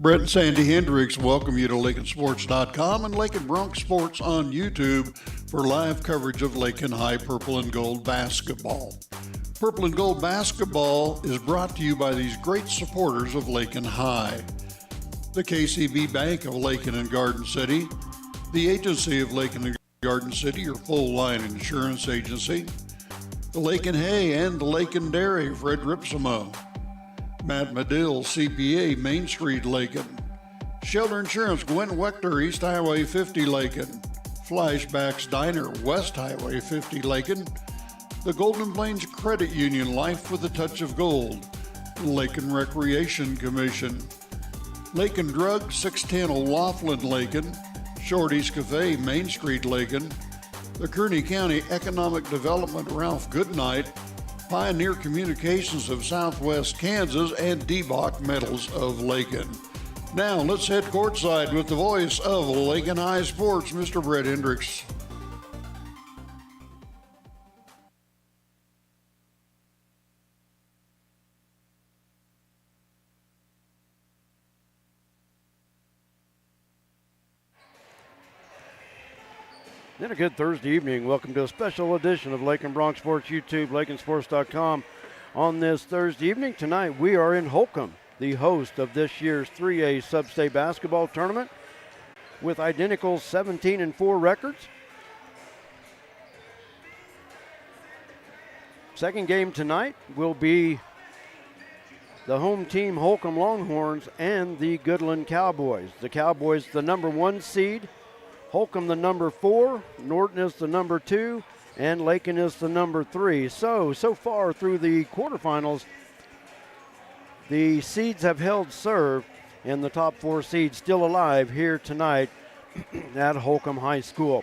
Brett and Sandy Hendricks welcome you to LakinSports.com and Lakin Bronx Sports on YouTube for live coverage of Lakin High Purple and Gold basketball. Purple and Gold basketball is brought to you by these great supporters of Lakin High. The KCB Bank of Lakin and Garden City, the agency of Lakin and Garden City, your full-line insurance agency, the Lakin Hay and the Lakin Dairy, Fred Ripsimo, Matt Medill, CPA, Main Street, Lakin, Shelter Insurance, Gwen Wechter, East Highway 50, Lakin, Flashbacks Diner, West Highway 50, Lakin, the Golden Plains Credit Union, Life with a Touch of Gold, Lakin Recreation Commission, Lakin Drug, 610 O'Laughlin, Lakin, Shorty's Cafe, Main Street, Lakin, the Kearney County Economic Development, Ralph Goodnight, Pioneer Communications of Southwest Kansas, and D-Bach Metals of Lakin. Now let's head courtside with the voice of Lakin High Sports, Mr. Brett Hendricks. And a good Thursday evening. Welcome to a special edition of Lakin Bronx Sports YouTube, LakinSports.com. On this Thursday evening, tonight we are in Holcomb, the host of this year's 3A Sub-State Basketball Tournament with identical 17-4 records. Second game tonight will be the home team Holcomb Longhorns and the Goodland Cowboys. The Cowboys the number 1 seed, Holcomb the number 4, Norton is the number 2, and Lakin is the number 3. So far through the quarterfinals, the seeds have held serve, and the top 4 seeds still alive here tonight at Holcomb High School.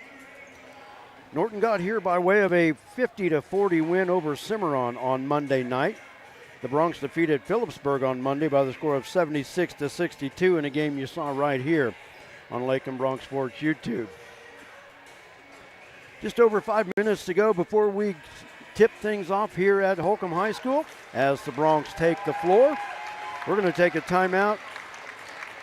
Norton got here by way of a 50-40 win over Cimarron on Monday night. The Bronx defeated Phillipsburg on Monday by the score of 76-62 in a game you saw right here on Lakin Bronx Sports YouTube. Just over 5 minutes to go before we tip things off here at Holcomb High School as the Bronx take the floor. We're going to take a timeout.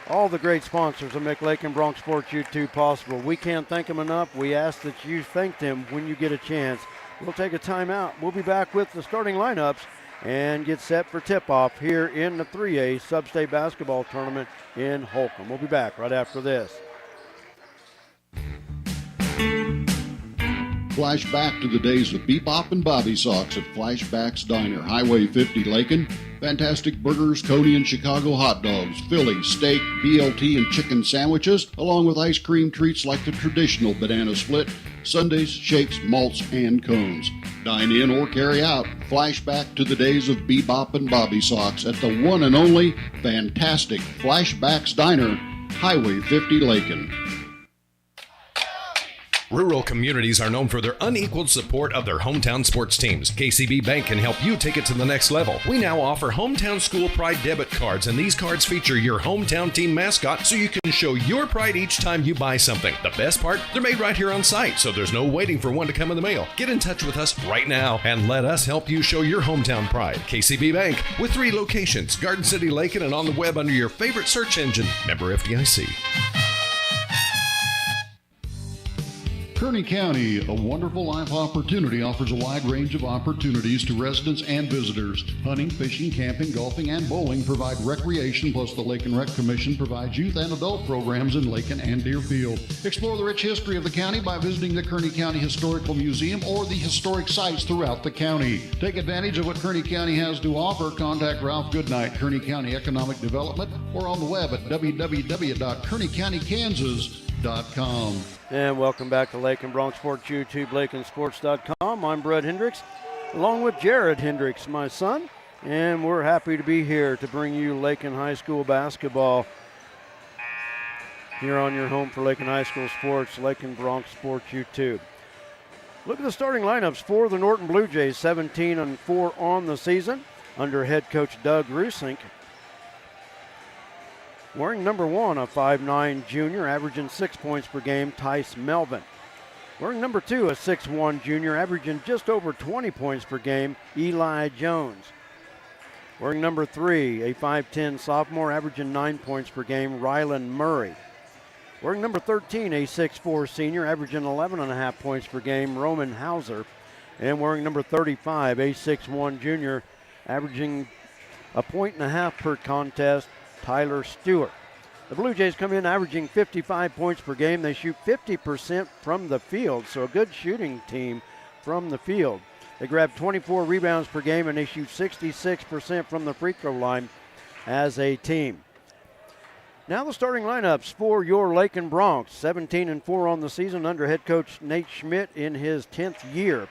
All the great sponsors that make Lakin Bronx Sports YouTube possible. We can't thank them enough. We ask that you thank them when you get a chance. We'll take a timeout. We'll be back with the starting lineups and get set for tip-off here in the 3A Sub-State Basketball Tournament in Holcomb. We'll be back right after this. Flashback to the days of Bebop and Bobby Sox at Flashbacks Diner, Highway 50, Lakin. Fantastic burgers, Coney and Chicago hot dogs, Philly, steak, BLT, and chicken sandwiches, along with ice cream treats like the traditional banana split, sundaes, shakes, malts, and cones. Dine in or carry out. Flashback to the days of Bebop and Bobby Sox at the one and only fantastic Flashbacks Diner, Highway 50, Lakin. Rural communities are known for their unequaled support of their hometown sports teams. KCB Bank can help you take it to the next level. We now offer Hometown School Pride debit cards, and these cards feature your hometown team mascot so you can show your pride each time you buy something. The best part, they're made right here on site, so there's no waiting for one to come in the mail. Get in touch with us right now and let us help you show your hometown pride. KCB Bank, with 3 locations, Garden City, Lakin, and on the web under your favorite search engine. Member FDIC. Kearney County, a wonderful life opportunity, offers a wide range of opportunities to residents and visitors. Hunting, fishing, camping, golfing, and bowling provide recreation, plus the Lakin Rec Commission provides youth and adult programs in Lakin and Deerfield. Explore the rich history of the county by visiting the Kearney County Historical Museum or the historic sites throughout the county. Take advantage of what Kearney County has to offer. Contact Ralph Goodnight, Kearney County Economic Development, or on the web at www.kearneycountykansas.com. And welcome back to Lakin Bronx Sports YouTube, LakinSports.com. I'm Brett Hendricks, along with Jared Hendricks, my son, and we're happy to be here to bring you Lakin High School basketball here on your home for Lakin High School sports, Lakin Bronx Sports YouTube. Look at the starting lineups for the Norton Blue Jays, 17-4 on the season, under head coach Doug Rusink. Wearing number 1, a 5'9 junior, averaging 6 points per game, Tice Melvin. Wearing number 2, a 6'1 junior, averaging just over 20 points per game, Eli Jones. Wearing number 3, a 5'10 sophomore, averaging 9 points per game, Rylan Murray. Wearing number 13, a 6'4 senior, averaging 11.5 points per game, Roman Hauser. And wearing number 35, a 6'1 junior, averaging 1.5 points per contest, Tyler Stewart. The Blue Jays come in averaging 55 points per game. They shoot 50% from the field, so a good shooting team from the field. They grab 24 rebounds per game, and they shoot 66% from the free throw line as a team. Now the starting lineups for your Lakin Broncs. 17-4 on the season under head coach Nate Schmidt in his 10th year.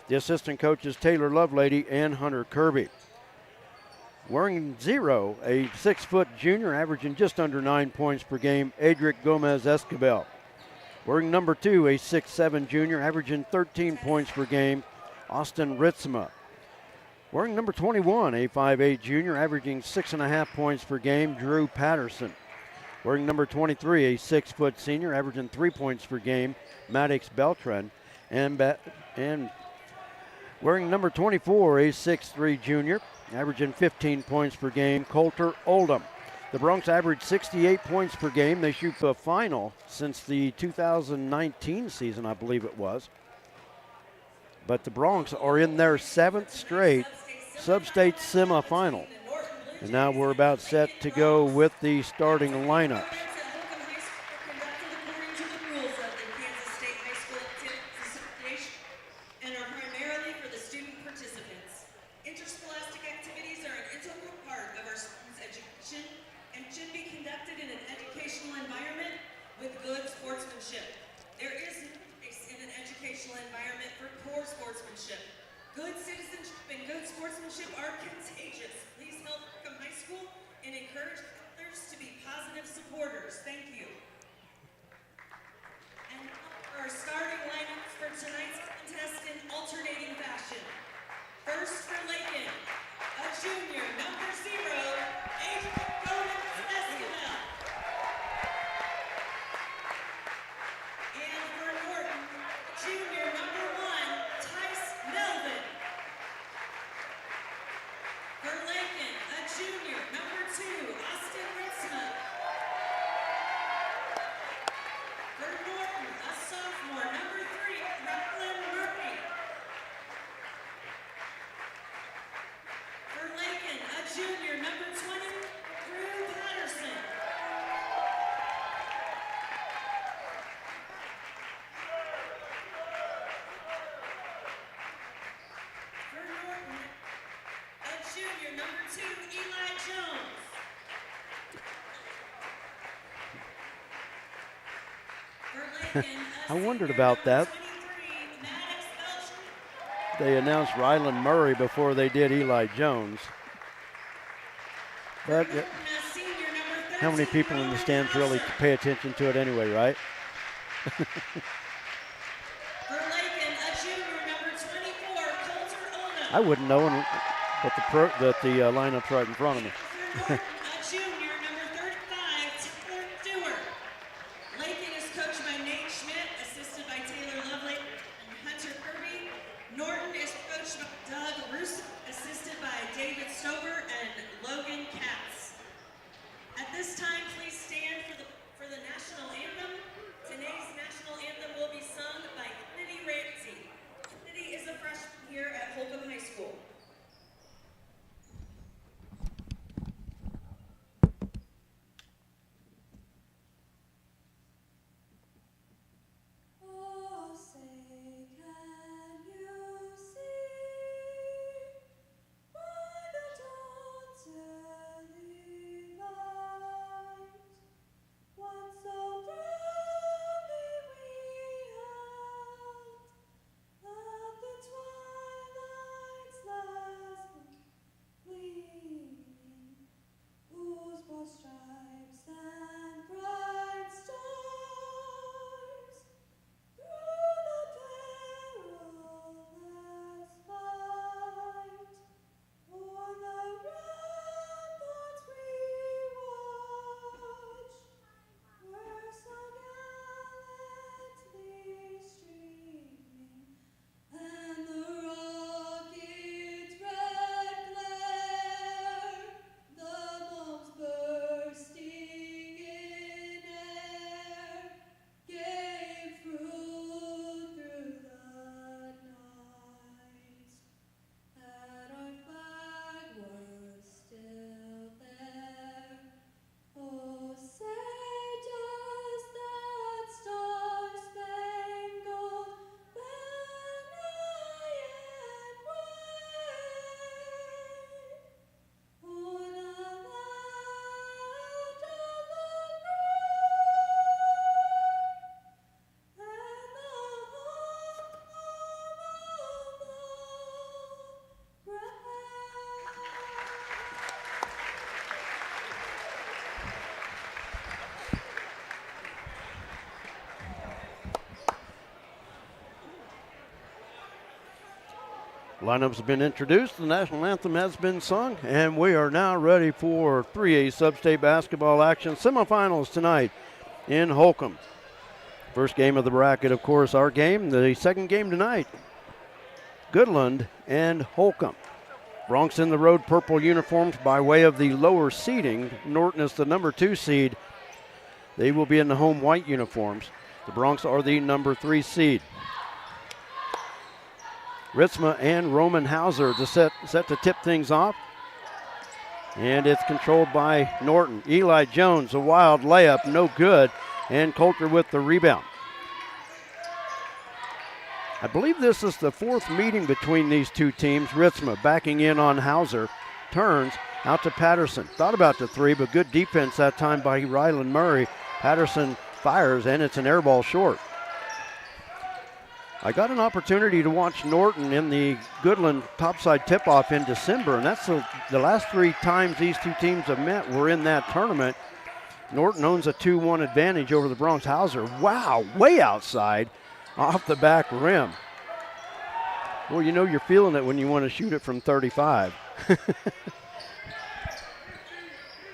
The assistant coaches Taylor Lovelady and Hunter Kirby. Wearing 0, a 6-foot junior, averaging just under 9 points per game, Adric Gomez Escabel. Wearing number 2, a 6'7 junior, averaging 13 points per game, Austin Ritzma. Wearing number 21, a 5'8 junior, averaging 6.5 points per game, Drew Patterson. Wearing number 23, a 6-foot senior, averaging 3 points per game, Maddox Beltran. And wearing number 24, a 6'3 junior, averaging 15 points per game, Coulter Oldham. The Broncs average 68 points per game. They shoot a final since the 2019 season, I believe it was. But the Broncs are in their 7th straight sub-state semifinal. And now we're about set to go with the starting lineups. Good citizenship and good sportsmanship are contagious. Please help Holcomb High School and encourage others to be positive supporters. Thank you. And our starting lineups for tonight's contest in alternating fashion. First for Lakin, a junior, number 0, Adrian Gomez Escabel. And for Norton, junior, number 1, Tice Melvin. For Lakin, a junior, number 2, Austin Ritzma. For Norton, a sophomore, number 3, Rylan Murray. For Lakin, a junior, number 20, Drew Patterson. For Norton, a junior, number 2, Eli Jones. For Lakin, a I wondered senior, about number that. 23, Maddox Beltran. They announced Rylan Murray before they did Eli Jones. But Norton, a senior, number how many 13, people in the Roman stands really Hauser. pay attention to it anyway, right? For Lakin, a junior, number 24, Coulter Oldham. I wouldn't know, but the lineup's right in front of me. For Norton, a junior, number 35, Tyler Stewart. Lakin is coached by Nate Schmidt, assisted by Taylor Lovely and Hunter Kirby. Norton is coached by Doug Russo, assisted by David Stover and Logan Katz. At this time, please stand for the national anthem. Today's national anthem will be sung by Kennedy Ramsey. Kennedy is a freshman here at Holcomb High School. Lineup's been introduced, the national anthem has been sung, and we are now ready for 3A sub-state basketball action. Semifinals tonight in Holcomb. First game of the bracket, of course, our game. The second game tonight, Goodland and Holcomb. Bronx in the road purple uniforms by way of the lower seeding. Norton is the number 2 seed. They will be in the home white uniforms. The Bronx are the number 3 seed. Ritzma and Roman Hauser set to tip things off. And it's controlled by Norton. Eli Jones, a wild layup, no good. And Coulter with the rebound. I believe this is the 4th meeting between these two teams. Ritzma backing in on Hauser. Turns out to Patterson. Thought about the 3, but good defense that time by Rylan Murray. Patterson fires, and it's an air ball short. I got an opportunity to watch Norton in the Goodland topside tip-off in December, and that's the last 3 times these two teams have met were in that tournament. Norton owns a 2-1 advantage over the Bronx. Hauser, wow, way outside off the back rim. Well, you know you're feeling it when you want to shoot it from 35.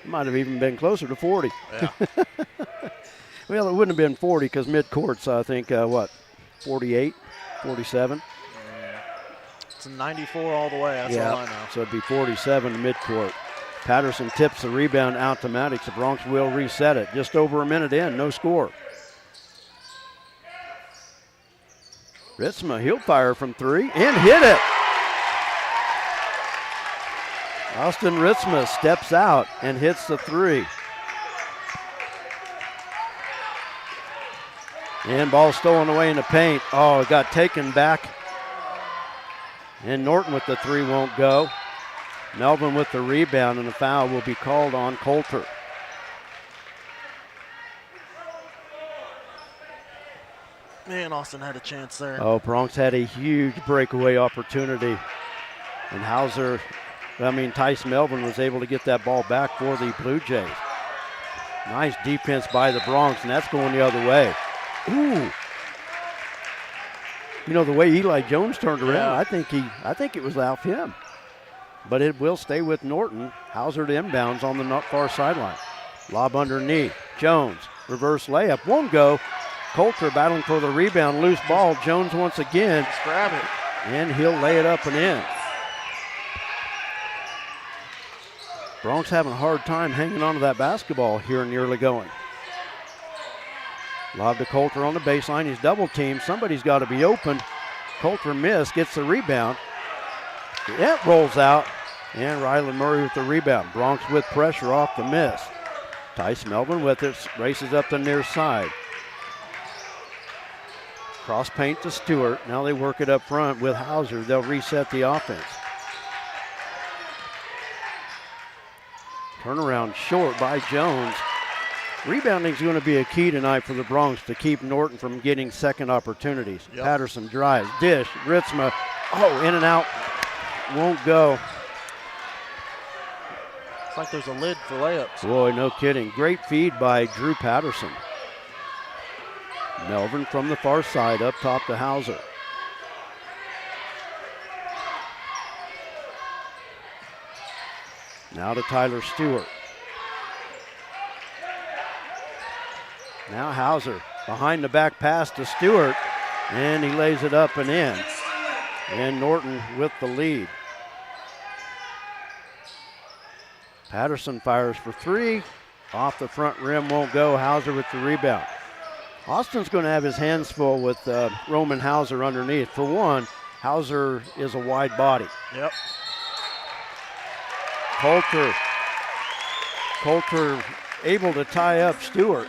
Might have even been closer to 40. Yeah. Well, it wouldn't have been 40 because mid-court's, I think, 48, 47? It's a 94 all the way, that's all I know. So it'd be 47 mid-court. Patterson tips the rebound out to Maddox. The Bronx will reset it. Just over a minute in, no score. Ritzma, he'll fire from 3 and hit it. Austin Ritzma steps out and hits the 3. And ball stolen away in the paint. Oh, it got taken back. And Norton with the 3 won't go. Melvin with the rebound, and a foul will be called on Coulter. Man, Austin had a chance there. Oh, Bronx had a huge breakaway opportunity. And Tice Melvin was able to get that ball back for the Blue Jays. Nice defense by the Bronx, and that's going the other way. Ooh. You know, the way Eli Jones turned around, I think it was off him. But it will stay with Norton. Hauser to inbounds on the not far sideline. Lob underneath. Jones, reverse layup, won't go. Coulter battling for the rebound, loose ball. Jones once again. Let's grab it. And he'll lay it up and in. Bronx having a hard time hanging on to that basketball here in the early going. Lob to Coulter on the baseline. He's double teamed. Somebody's got to be open. Coulter missed, gets the rebound. It rolls out, and Rylan Murray with the rebound. Bronx with pressure off the miss. Tice Melvin with it, races up the near side. Cross paint to Stewart. Now they work it up front with Hauser. They'll reset the offense. Turnaround short by Jones. Rebounding is going to be a key tonight for the Bronx to keep Norton from getting second opportunities. Yep. Patterson drives, dish, Ritzma, in and out, won't go. It's like there's a lid for layups. Boy, no kidding. Great feed by Drew Patterson. Melvin from the far side up top to Hauser. Now to Tyler Stewart. Now Hauser behind the back pass to Stewart, and he lays it up and in. And Norton with the lead. Patterson fires for 3. Off the front rim, won't go. Hauser with the rebound. Austin's going to have his hands full with Roman Hauser underneath. For one, Hauser is a wide body. Yep. Coulter able to tie up Stewart.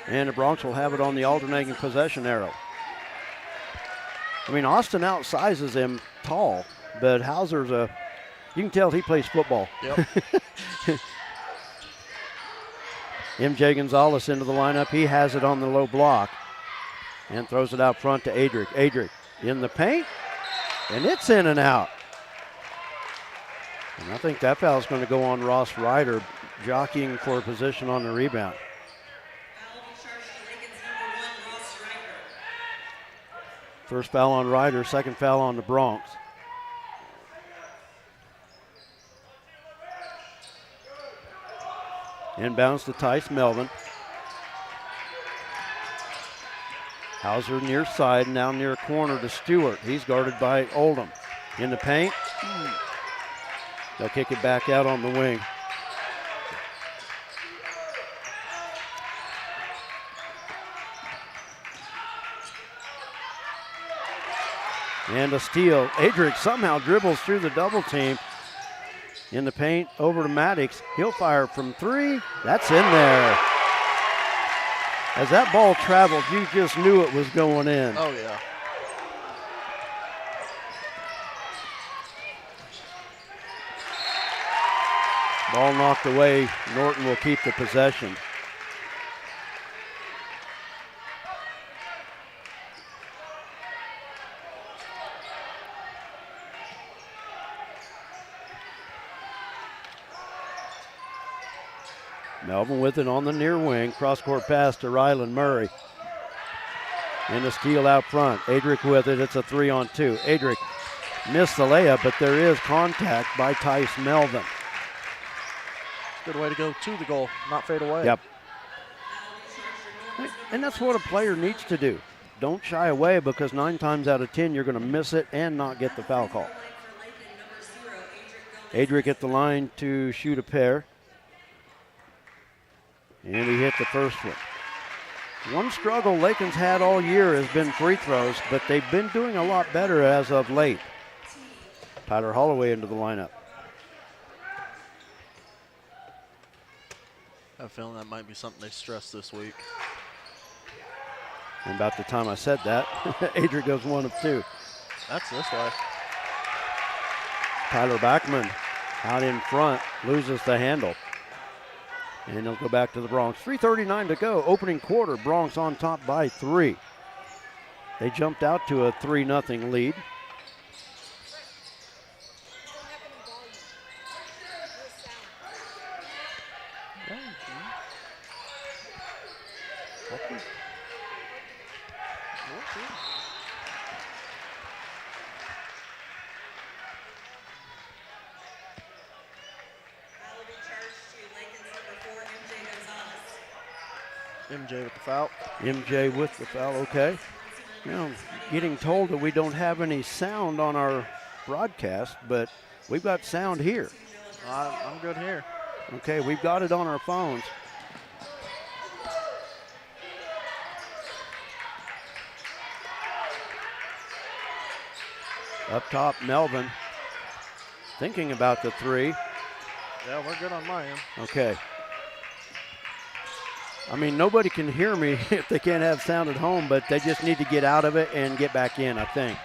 And the Bronx will have it on the alternating possession arrow. Austin outsizes him tall, but Hauser's you can tell he plays football. Yep. MJ Gonzalez into the lineup. He has it on the low block and throws it out front to Adric. Adric in the paint, and it's in and out. And I think that foul's going to go on Ross Ryder, jockeying for a position on the rebound. First foul on Ryder, second foul on the Bronx. Inbounds to Tice Melvin. Hauser near side, now near corner to Stewart. He's guarded by Oldham. In the paint. They'll kick it back out on the wing. And a steal. Adric somehow dribbles through the double team. In the paint, over to Maddox. He'll fire from three. That's in there. As that ball traveled, you just knew it was going in. Oh, yeah. Ball knocked away. Norton will keep the possession. Melvin with it on the near wing. Cross-court pass to Rylan Murray. And a steal out front. Adric with it. It's a 3-on-2. Adric missed the layup, but there is contact by Tice Melvin. Good way to go to the goal, not fade away. Yep. And that's what a player needs to do. Don't shy away, because 9 times out of 10 you're going to miss it and not get the foul call. Adric at the line to shoot a pair. And he hit the first one. One struggle Lakin's had all year has been free throws, but they've been doing a lot better as of late. Tyler Holloway into the lineup. I have a feeling that might be something they stress this week. And about the time I said that, Adric goes 1 of 2. That's this way. Tyler Backman out in front, loses the handle. And he'll go back to the Bronx. 3:39 to go, opening quarter. Bronx on top by 3. They jumped out to a 3-0 lead. MJ with the foul. MJ with the foul, okay. You know, getting told that we don't have any sound on our broadcast, but we've got sound here. I'm good here. Okay, we've got it on our phones. Up top, Melvin thinking about the 3. Yeah, we're good on my end. Okay. I mean, nobody can hear me if they can't have sound at home, but they just need to get out of it and get back in, I think.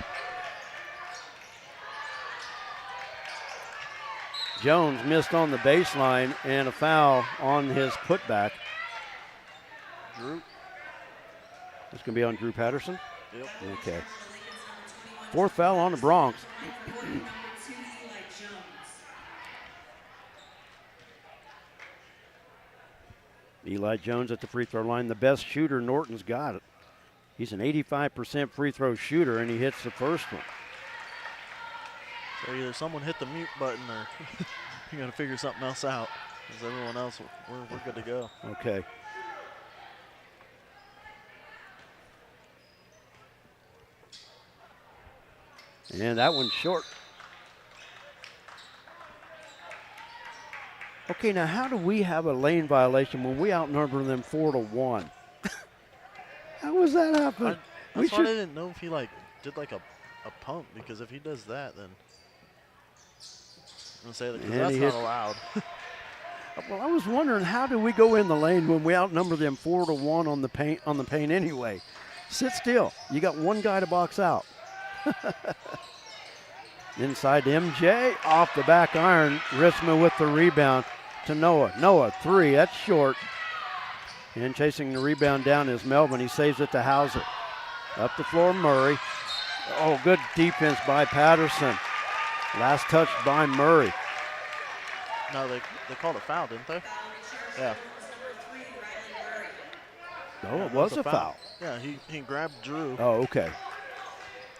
Jones missed on the baseline and a foul on his putback. Drew. It's going to be on Drew Patterson? Yep. Okay. 4th foul on the Bronx. Eli Jones at the free throw line, the best shooter Norton's got. He's an 85% free throw shooter, and he hits the first one. So either someone hit the mute button or you got to figure something else out. Because everyone else, we're good to go. Okay. And that one's short. Okay, now how do we have a lane violation when we outnumber them 4-1? How was that happen? That's why I didn't know if he did a pump, because if he does that, then I'm gonna say that, because that's not allowed. Well, I was wondering, how do we go in the lane when we outnumber them 4-1 on the paint anyway? Sit still. You got one guy to box out. Inside to MJ, off the back iron. Ritzman with the rebound to Noah. Noah, 3, that's short. And chasing the rebound down is Melvin. He saves it to Hauser. Up the floor, Murray. Oh, good defense by Patterson. Last touch by Murray. No, they called a foul, didn't they? Yeah. No, it was a foul. Yeah, he grabbed Drew. Oh, okay.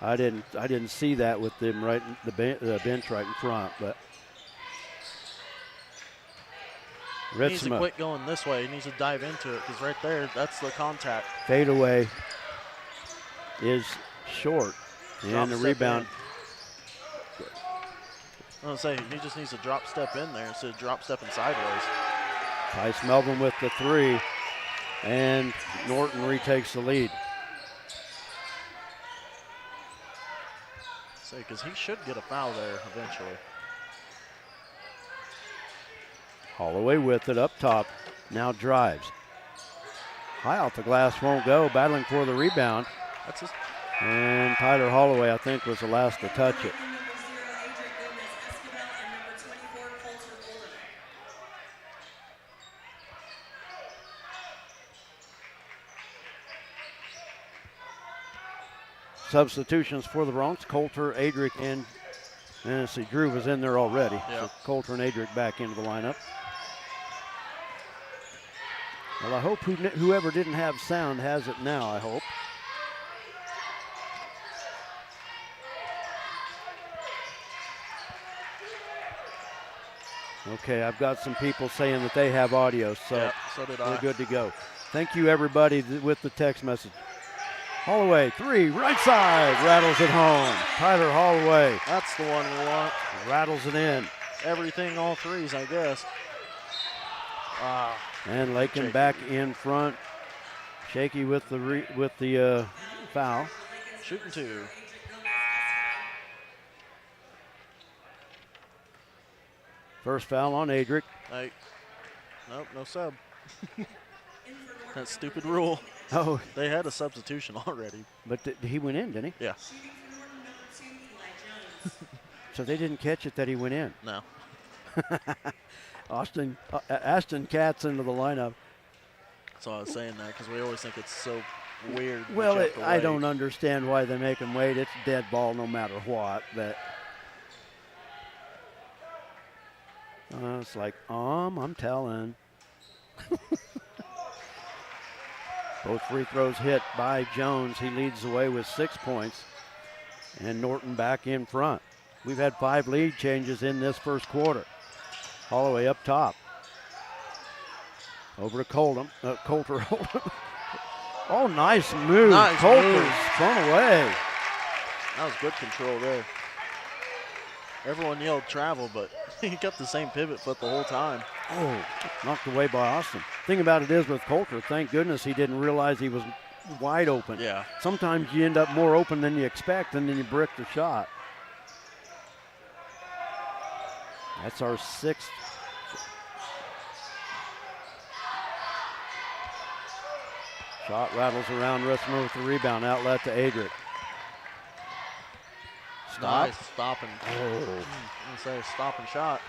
I didn't see that with them right the bench right in front, but He needs to quit going this way. He needs to dive into it because right there, that's the contact. Fadeaway is short. And the rebound. I was going to say, he just needs to drop step in there instead of drop stepping sideways. Tice Melvin with the 3. And Norton retakes the lead. Say, because he should get a foul there eventually. Holloway with it up top. Now drives. High off the glass, won't go. Battling for the rebound. That's his. And Tyler Holloway, I think, was the last to touch it. Substitutions for the Bronx. Coulter, Adric, and let's see, Drew was in there already. Yeah. So Coulter and Adric back into the lineup. Well, I hope whoever didn't have sound has it now, I hope. Okay, I've got some people saying that they have audio, so, yeah, so did I. we're good to go. Thank you, everybody, with the text message. Holloway, 3, right side, rattles it home. Tyler Holloway. That's the one we want. Rattles it in. Everything, all threes, I guess. And Lakin Shaky. back in front. Shaky with the foul. Shooting 2. First foul on Adric. Hey, nope, no sub. That stupid rule. Oh, They had a substitution already. but he went in, didn't he? Yeah. So they didn't catch it that he went in. No. Ashton Katz into the lineup. So I was saying that because we always think it's so weird. that Well, you have to I wait. don't understand why they make him wait. It's dead ball no matter what. But it's like, I'm telling. Both free throws hit by Jones. He leads the way with 6 points. And Norton back in front. We've had 5 lead changes in this first quarter. Holloway up top. Over to Coulter. Oh, nice move. Nice Coulter's move. thrown away. That was good control there. Everyone yelled travel, but he kept the same pivot foot the whole time. Oh, knocked away by Austin. Thing about it is with Coulter, thank goodness he didn't realize he was wide open. Yeah. Sometimes you end up more open than you expect, and then you brick the shot. That's our 6th. Shot rattles around Rissmer with the rebound. Outlet to Adric. Stop. Nice stopping. Oh. I'm going to say stop and shot.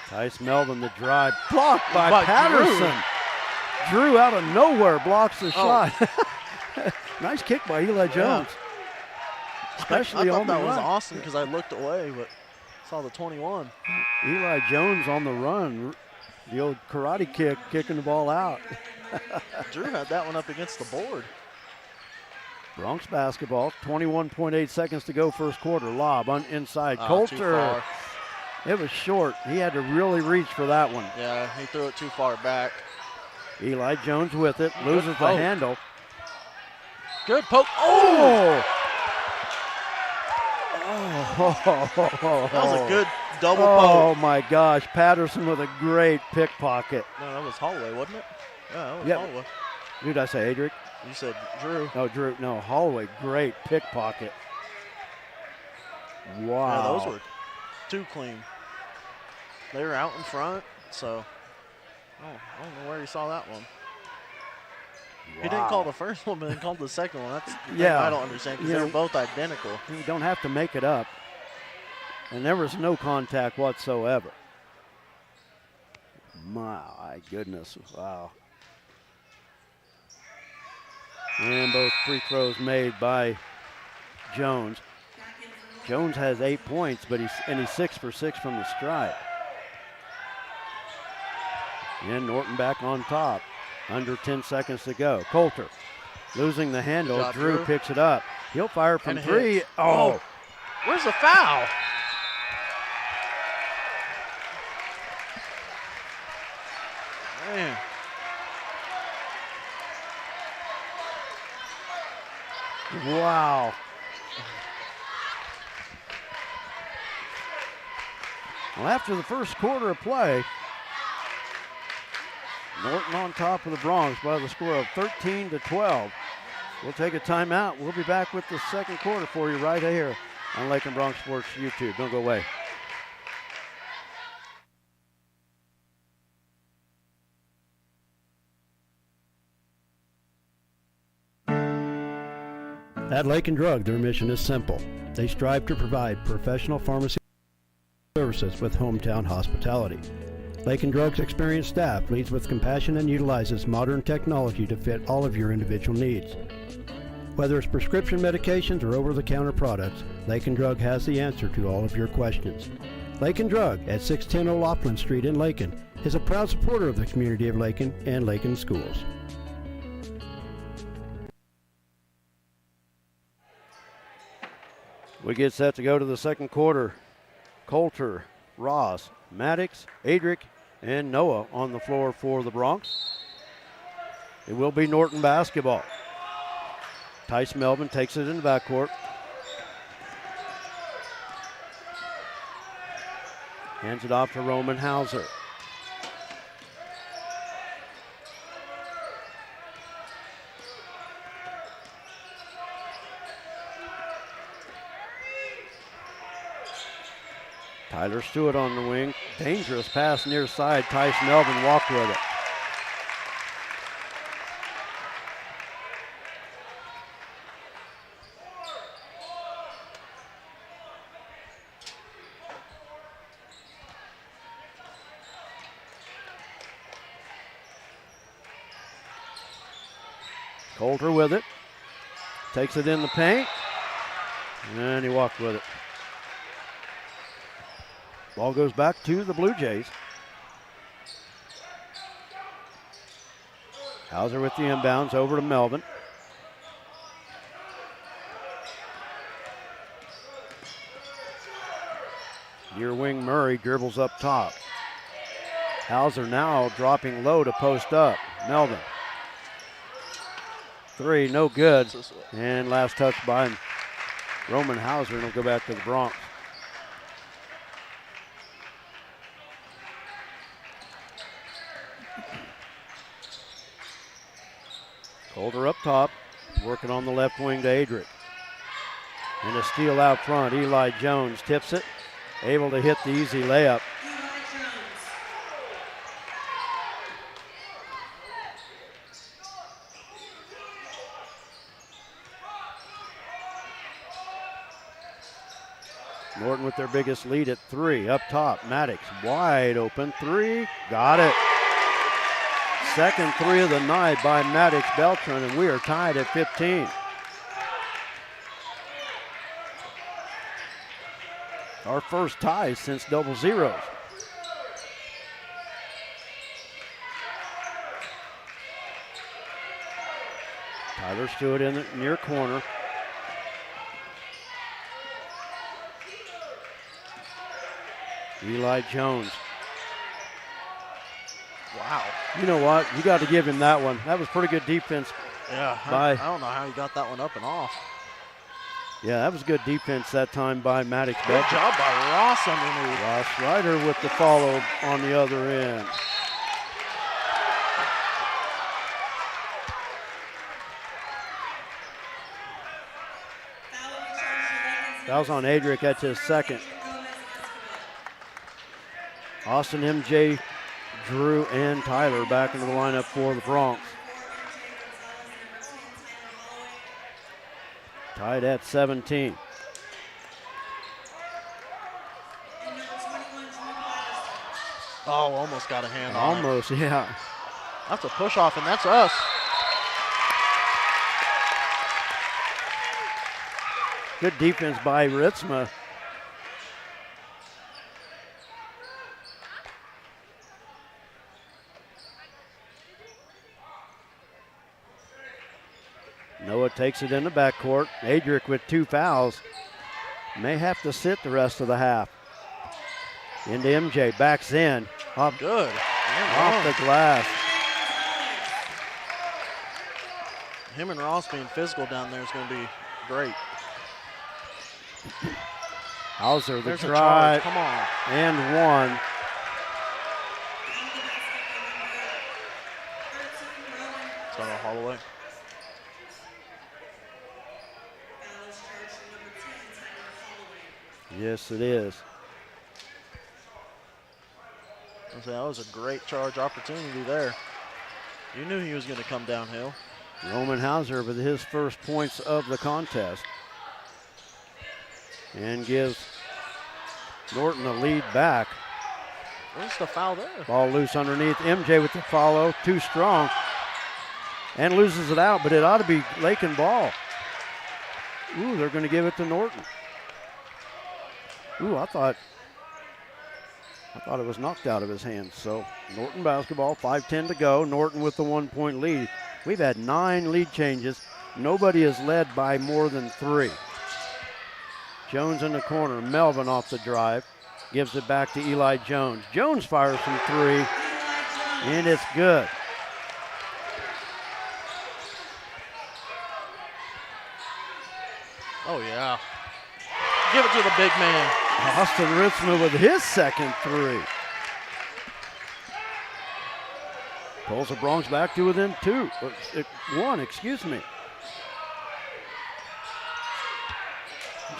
Tice Melvin, the drive. Blocked by, By Patterson. Drew out of nowhere blocks the Oh. shot. Nice kick by Eli Jones. Especially I thought on the that was run. awesome because I looked away, but saw the 21. Eli Jones on the run. The old karate kick, kicking the ball out. Drew had that one up against the board. Bronx basketball, 21.8 seconds to go first quarter. Lob on inside. Too Coulter. far. It was short. He had to really reach for that one. Yeah, he threw it too far back. Eli Jones with it. Loses the poke. handle. Good poke. Oh! That was a good double Oh poke. my gosh. Patterson with a great pickpocket. No, that was Holloway, wasn't it? Yeah, that was Yep. Holloway. Who did I say, Adric? You said Drew. No, Drew. No, Holloway. Great pickpocket. Wow. Yeah, those were too clean. They were out in front, so I don't know where he saw that one. He didn't call the first one, but he called the second one. That's Yeah. I don't understand because Yeah. they're both identical. You don't have to make it up. And there was no contact whatsoever. My goodness. Wow. And both free throws made by Jones. Jones has 8 points, but he's 6 for 6 from the stripe. And Norton back on top. Under 10 seconds to go. Coulter losing the handle. job, Drew Drew. picks it up. He'll fire from And 3. hits. Oh, Where's the foul? Man. Wow. Well, after the first quarter of play, Norton on top of the Bronx by the score of 13-12. We'll take a timeout. We'll be back with the second quarter for you right here on Lakin Bronx Sports YouTube. Don't go away. At Lakin Drug, their mission is simple. They strive to provide professional pharmacy services with hometown hospitality. Lakin Drug's experienced staff leads with compassion and utilizes modern technology to fit all of your individual needs. Whether it's prescription medications or over-the-counter products, Lakin Drug has the answer to all of your questions. Lakin Drug at 610 O'Loughlin Street in Lakin is a proud supporter of the community of Lakin and Lakin schools. We get set to go to the second quarter. Coulter, Ross, Maddox, Adric, and Noah on the floor for the Bronx. It will be Norton basketball. Tice Melvin takes it in the backcourt. Hands it off to Roman Hauser. Tyler Stewart on the wing. Dangerous pass near side. Tice Melvin walked with it. Coulter with it. Takes it in the paint. And he walked with it. Ball goes back to the Blue Jays. Hauser with the inbounds over to Melvin. Near wing Murray dribbles up top. Hauser now dropping low to post up. Melvin. Three, no good. And last touch by Roman Hauser, and he'll go back to the Bronx. Coulter up top, working on the left wing to Adric. And a steal out front. Eli Jones tips it, able to hit the easy layup. Norton with their biggest lead at three. Up top, Maddox wide open three. Got it. Second three of the night by Maddox Beltran, and we are tied at 15. Our first tie since double zeros. Tyler Stewart in the near corner. Eli Jones. Wow. You know what? You got to give him that one. That was pretty good defense. Yeah, I don't know how he got that one up and off. Yeah, that was good defense that time by Maddox. Good job by Ross underneath. Ross Ryder with the follow on the other end. Fouls on Adric, that's his second. Austin, MJ, Drew, and Tyler back into the lineup for the Bronx. Tied at 17. Oh, almost got a hand on it. Almost, yeah. That's a push off, and that's us. Good defense by Ritzma. Noah takes it in the backcourt. Adric with two fouls. May have to sit the rest of the half. Into MJ, backs in. Up, Good. off the glass. Him and Ross being physical down there is going to be great. Hauser, the There's a drive, charge. Come on. and one. Tyler Holloway. Yes, it is. That was a great charge opportunity there. You knew he was going to come downhill. Roman Hauser with his first points of the contest. And gives Norton a lead back. Where's the foul there? Ball loose underneath. MJ with the follow. Too strong. And loses it out, but it ought to be Lakin ball. Ooh, they're going to give it to Norton. Ooh, I thought it was knocked out of his hands. So Norton basketball, 5:10 to go. Norton with the 1 point lead. We've had 9 lead changes. Nobody is led by more than 3. Jones in the corner. Melvin off the drive. Gives it back to Eli Jones. Jones fires from 3, and it's good. Oh, yeah. Give it to the big man. Austin Ritzman with his second 3. Pulls the Bronx back to within 1, excuse me.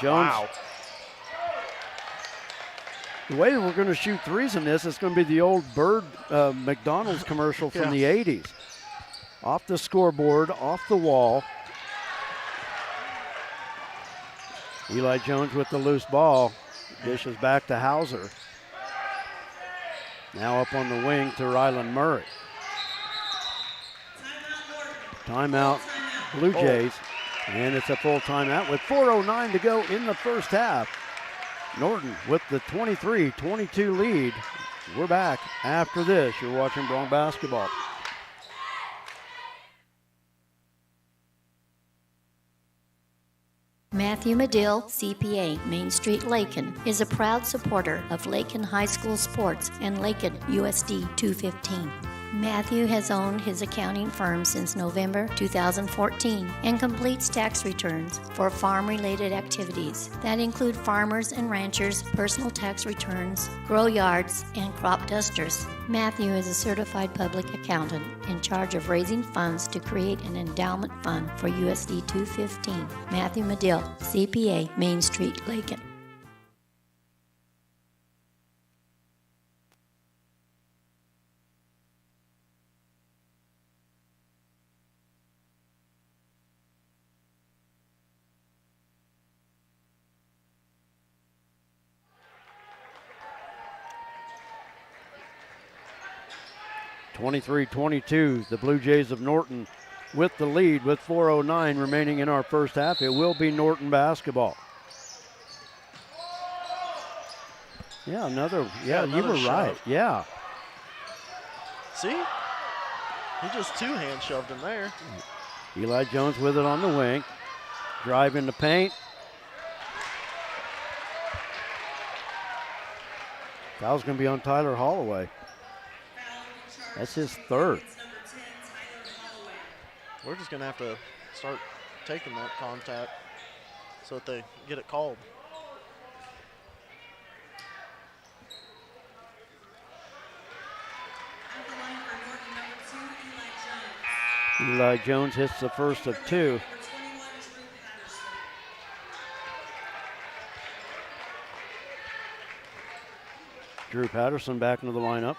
Jones. Wow. The way we're going to shoot threes in this is going to be the old Bird McDonald's commercial from the 80s. Off the scoreboard, off the wall. Eli Jones with the loose ball. Dishes back to Hauser. Now up on the wing to Ryland Murray. Timeout, Blue Jays. And it's a full timeout with 4:09 to go in the first half. Norton with the 23-22 lead. We're back after this. You're watching Bronx basketball. Matthew Medill, CPA, Main Street, Lakin, is a proud supporter of Lakin High School sports and Lakin USD 215. Matthew has owned his accounting firm since November 2014 and completes tax returns for farm-related activities that include farmers and ranchers' personal tax returns, grow yards, and crop dusters. Matthew is a certified public accountant in charge of raising funds to create an endowment fund for USD 215. Matthew Medill, CPA, Main Street, Lakin. (23-22), the Blue Jays of Norton with the lead with 4:09 remaining in our first half. It will be Norton basketball. Yeah, another you were shove. right. Yeah. See? He just two-hand shoved him there. Eli Jones with it on the wing. Drive in the paint. Foul's going to be on Tyler Holloway. That's his third. We're just going to have to start taking that contact so that they get it called. Eli Jones hits the first of 2. Drew Patterson back into the lineup.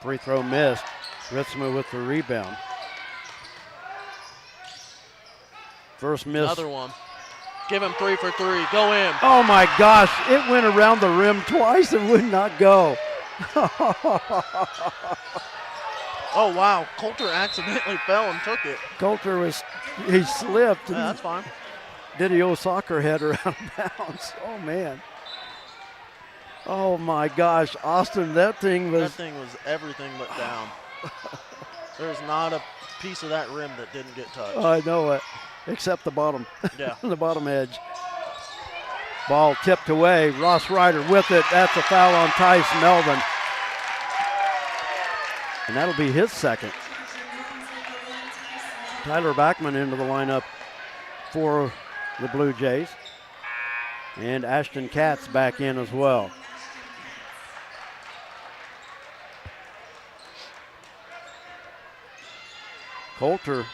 Free throw missed. Ritzma with the rebound. First miss. Another one. Give him 3 for 3. Go in. Oh my gosh, it went around the rim twice and would not go. Oh wow, Coulter accidentally fell and took it. Coulter he slipped Yeah, and that's fine. did the old soccer header out of bounds. Oh man. Oh my gosh, Austin, that thing was everything but down. There's not a piece of that rim that didn't get touched. I know it, except the bottom. Yeah. The bottom edge. Ball tipped away. Ross Ryder with it. That's a foul on Tice Melvin. And that'll be his second. Tyler Backman into the lineup for the Blue Jays. And Ashton Katz back in as well. Coulter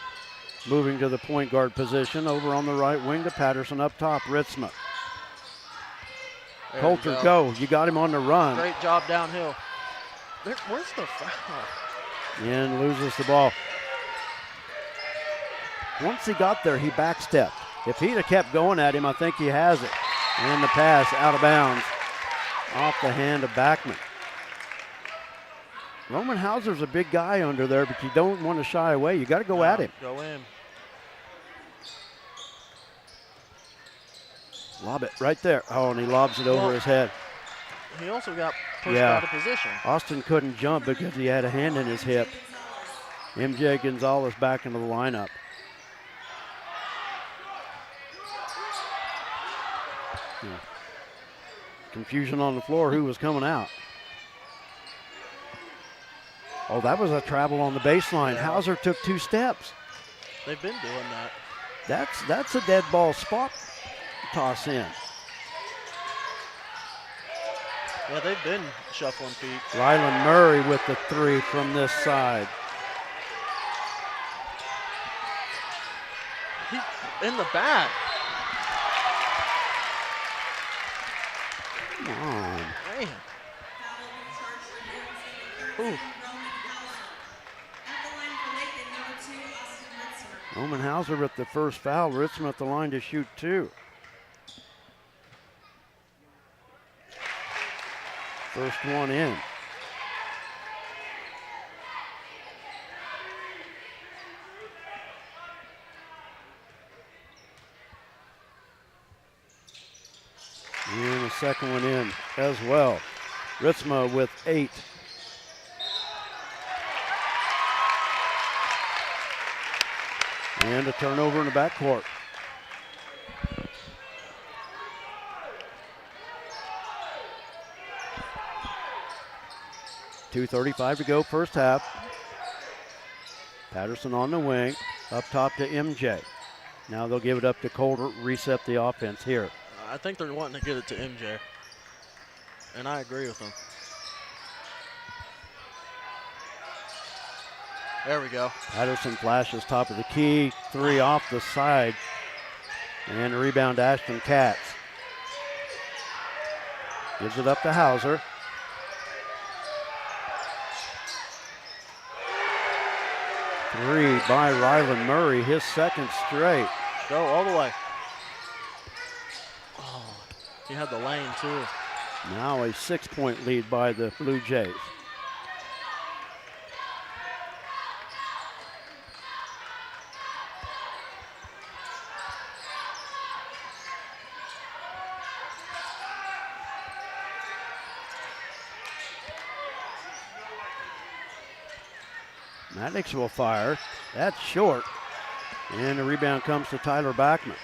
moving to the point guard position. Over on the right wing to Patterson up top. Ritzma. There Coulter, you go. You got him on the run. Great job downhill. Where's the foul? And loses the ball. Once he got there, he backstepped. If he'd have kept going at him, I think he has it. And the pass out of bounds off the hand of Backman. Roman Hauser's a big guy under there, but you don't want to shy away. You got to go at him. Go in. Lob it right there. Oh, and he lobs it over his head. He also got pushed out of position. Austin couldn't jump because he had a hand in his hip. MJ Gonzalez back into the lineup. Confusion on the floor. Who was coming out? Oh, that was a travel on the baseline. Yeah. Hauser took 2 steps. They've been doing that. That's a dead ball spot toss in. Yeah, they've been shuffling feet. Rylan Murray with the 3 from this side. In the back. Come on. Man. Ooh. Roman Hauser with the first foul. Ritzman at the line to shoot 2. First one in. And the second one in as well. Ritzma with 8. And a turnover in the backcourt. .235 to go first half. Patterson on the wing, up top to MJ. Now they'll give it up to Coulter, reset the offense here. I think they're wanting to get it to MJ. And I agree with them. There we go. Patterson flashes top of the key, 3 off the side. And a rebound to Ashton Katz. Gives it up to Hauser. Three by Rylan Murray, his second straight. Go all the way. Oh, he had the lane too. Now a 6-point lead by the Blue Jays. Maddox will fire. That's short. And the rebound comes to Tyler Backman.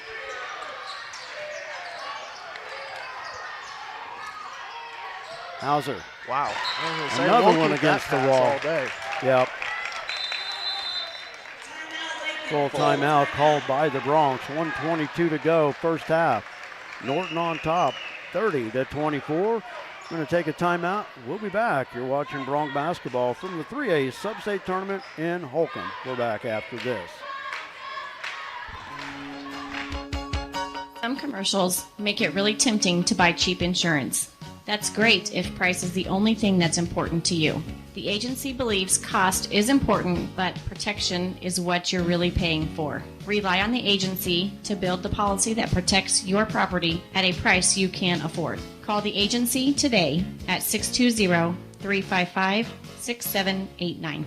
Hauser. Wow. Another one against the wall. All day. Yep. Full timeout called by the Bronx. 1:22 to go, first half. Norton on top, 30-24. We're going to take a timeout. We'll be back. You're watching Bronx basketball from the 3A Sub-State Tournament in Holcomb. We're back after this. Some commercials make it really tempting to buy cheap insurance. That's great if price is the only thing that's important to you. The agency believes cost is important, but protection is what you're really paying for. Rely on the agency to build the policy that protects your property at a price you can afford. Call the agency today at 620-355-6789.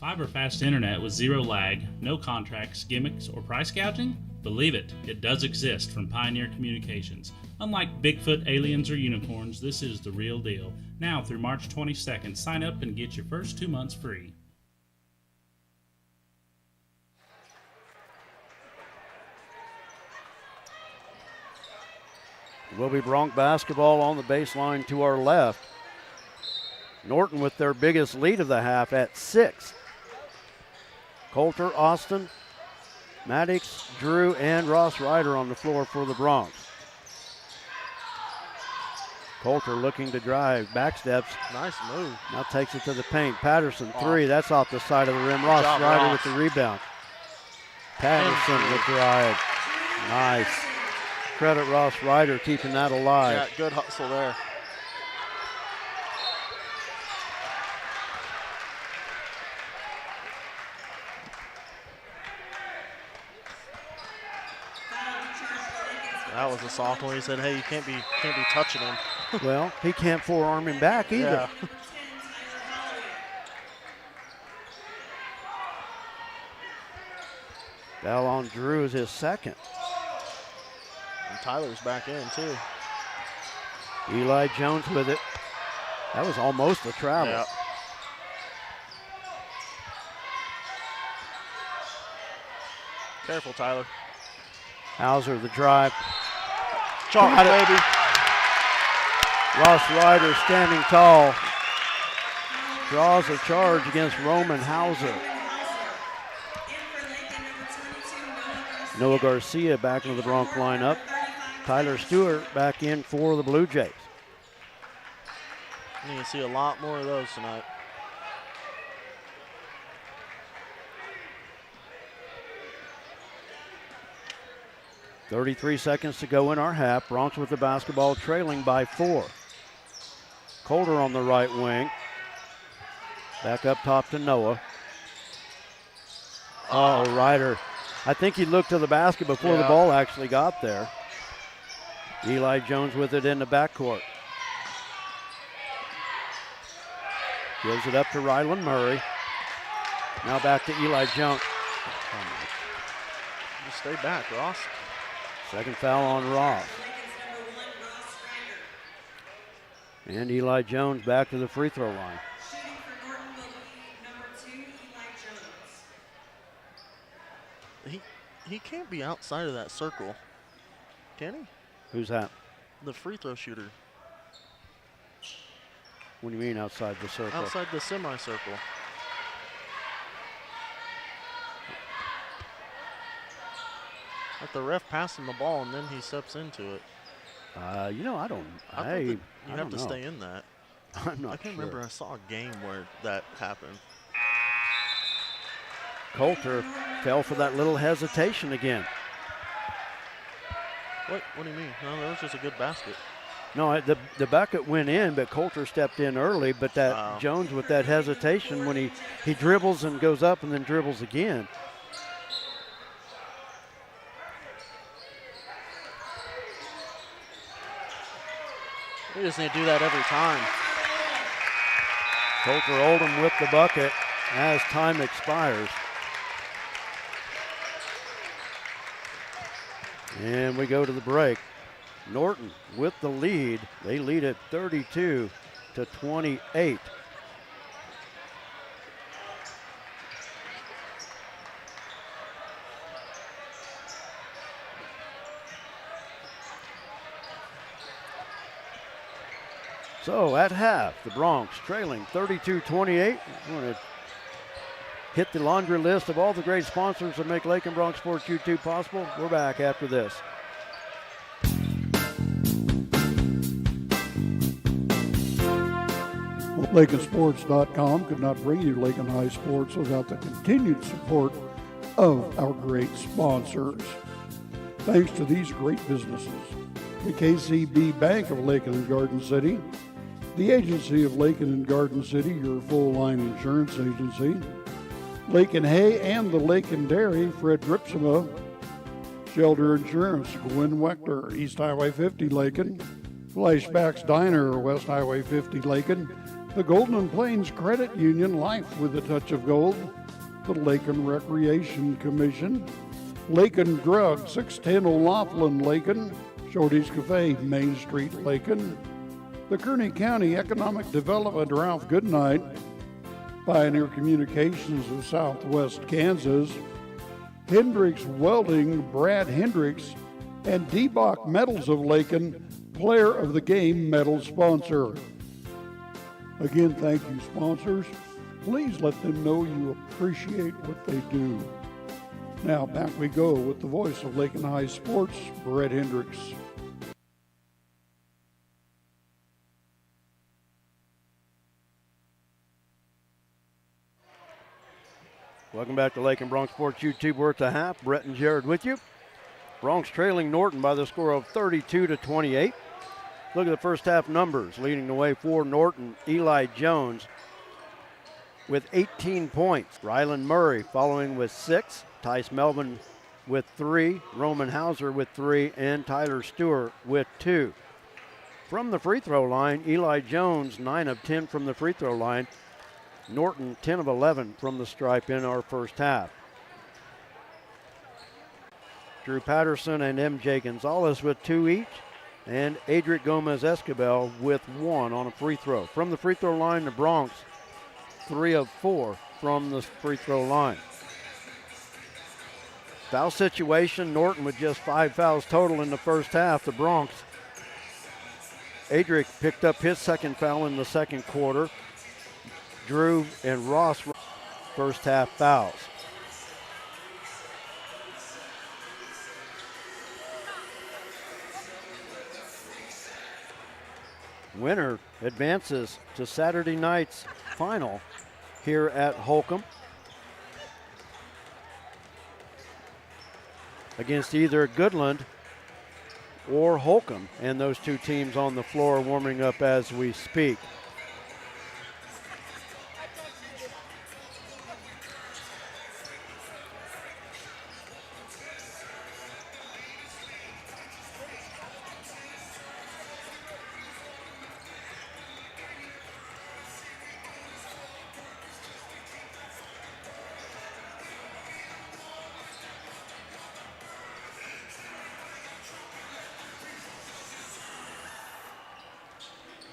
Fiber fast internet with zero lag, no contracts, gimmicks, or price gouging? Believe it, it does exist from Pioneer Communications. Unlike Bigfoot, aliens, or unicorns, this is the real deal. Now through March 22nd, sign up and get your first 2 months free. Will be Bronc basketball on the baseline to our left. Norton with their biggest lead of the half at 6. Coulter, Austin, Maddox, Drew, and Ross Ryder on the floor for the Broncs. Coulter looking to drive, back steps. Nice move. Now takes it to the paint. Patterson, 3. That's off the side of the rim. Ross Ryder with the rebound. Patterson with the drive. Nice. Credit Ross Ryder keeping that alive. Yeah, good hustle there. That was a sophomore. He said, "Hey, you can't be touching him." Well, he can't forearm him back either. Yeah. Foul on Drew is his second. And Tyler's back in too. Eli Jones with it. That was almost a travel. Yeah. Careful, Tyler. Hauser the drive. Chalk, baby. Ross Ryder standing tall. Draws a charge against Roman Hauser. Noah Garcia back into the Bronc lineup. Tyler Stewart back in for the Blue Jays. You can see a lot more of those tonight. .33 seconds to go in our half. Broncs with the basketball trailing by 4. Coulter on the right wing. Back up top to Noah. Oh, Ryder. I think he looked to the basket before the ball actually got there. Eli Jones with it in the backcourt. Gives it up to Rylan Murray. Now back to Eli Jones. Just stay back, Ross. Second foul on Ross. And Eli Jones back to the free throw line. Shooting for Norton will be number 2, Eli Jones. He can't be outside of that circle, can he? Who's that? The free throw shooter. What do you mean outside the circle? Outside the semicircle. Like the ref passing the ball and then he steps into it. You know, I don't. I thought that you have to stay in that. I'm not I can't sure. remember. I saw a game where that happened. Coulter fell for that little hesitation again. What do you mean? No, that was just a good basket. No, the bucket went in, but Coulter stepped in early. But that Jones with that hesitation when he dribbles and goes up and then dribbles again. We just need to do that every time. Coulter Oldham with the bucket as time expires. And we go to the break. Norton with the lead. They lead at 32-28. So at half, the Broncs trailing 32-28. We're going to hit the laundry list of all the great sponsors that make Lakin Bronc Sports YouTube possible. We're back after this. LakinSports.com could not bring you Lakin High Sports without the continued support of our great sponsors. Thanks to these great businesses: the KCB Bank of Lakin and Garden City, the Agency of Lakin and Garden City, your full-line insurance agency, Lakin Hay and the Lakin Dairy, Fred Ripsema, Shelter Insurance, Gwen Wechter, East Highway 50 Lakin, Flashbacks Diner, West Highway 50 Lakin, the Golden Plains Credit Union, Life with a Touch of Gold, the Lakin Recreation Commission, Lakin Drug, 610 O'Laughlin Lakin, Shorty's Cafe, Main Street, Lakin. The Kearney County Economic Development, Ralph Goodnight. Pioneer Communications of Southwest Kansas. Hendricks Welding, Brad Hendricks, and D-Bach Metals of Lakin, Player of the Game medal sponsor. Again, thank you, sponsors. Please let them know you appreciate what they do. Now, back we go with the voice of Lakin High Sports, Brett Hendricks. Welcome back to Lakin Bronx Sports YouTube. We're at the half. Brett and Jared with you. Bronx trailing Norton by the score of 32-28. Look at the first half numbers. Leading the way for Norton, Eli Jones with 18 points. Rylan Murray following with 6. Tice Melvin with 3. Roman Hauser with 3. And Tyler Stewart with 2. From the free throw line, Eli Jones 9 of 10 from the free throw line. Norton 10 of 11 from the stripe in our first half. Drew Patterson and MJ Gonzalez with 2 each, and Adric Gomez Escabel with 1 on a free throw. From the free throw line, the Bronx 3 of 4 from the free throw line. Foul situation, Norton with just 5 fouls total in the first half. The Bronx, Adric picked up his second foul in the second quarter. Drew and Ross first half fouls. Winner advances to Saturday night's final here at Holcomb against either Goodland or Holcomb, and those two teams on the floor warming up as we speak.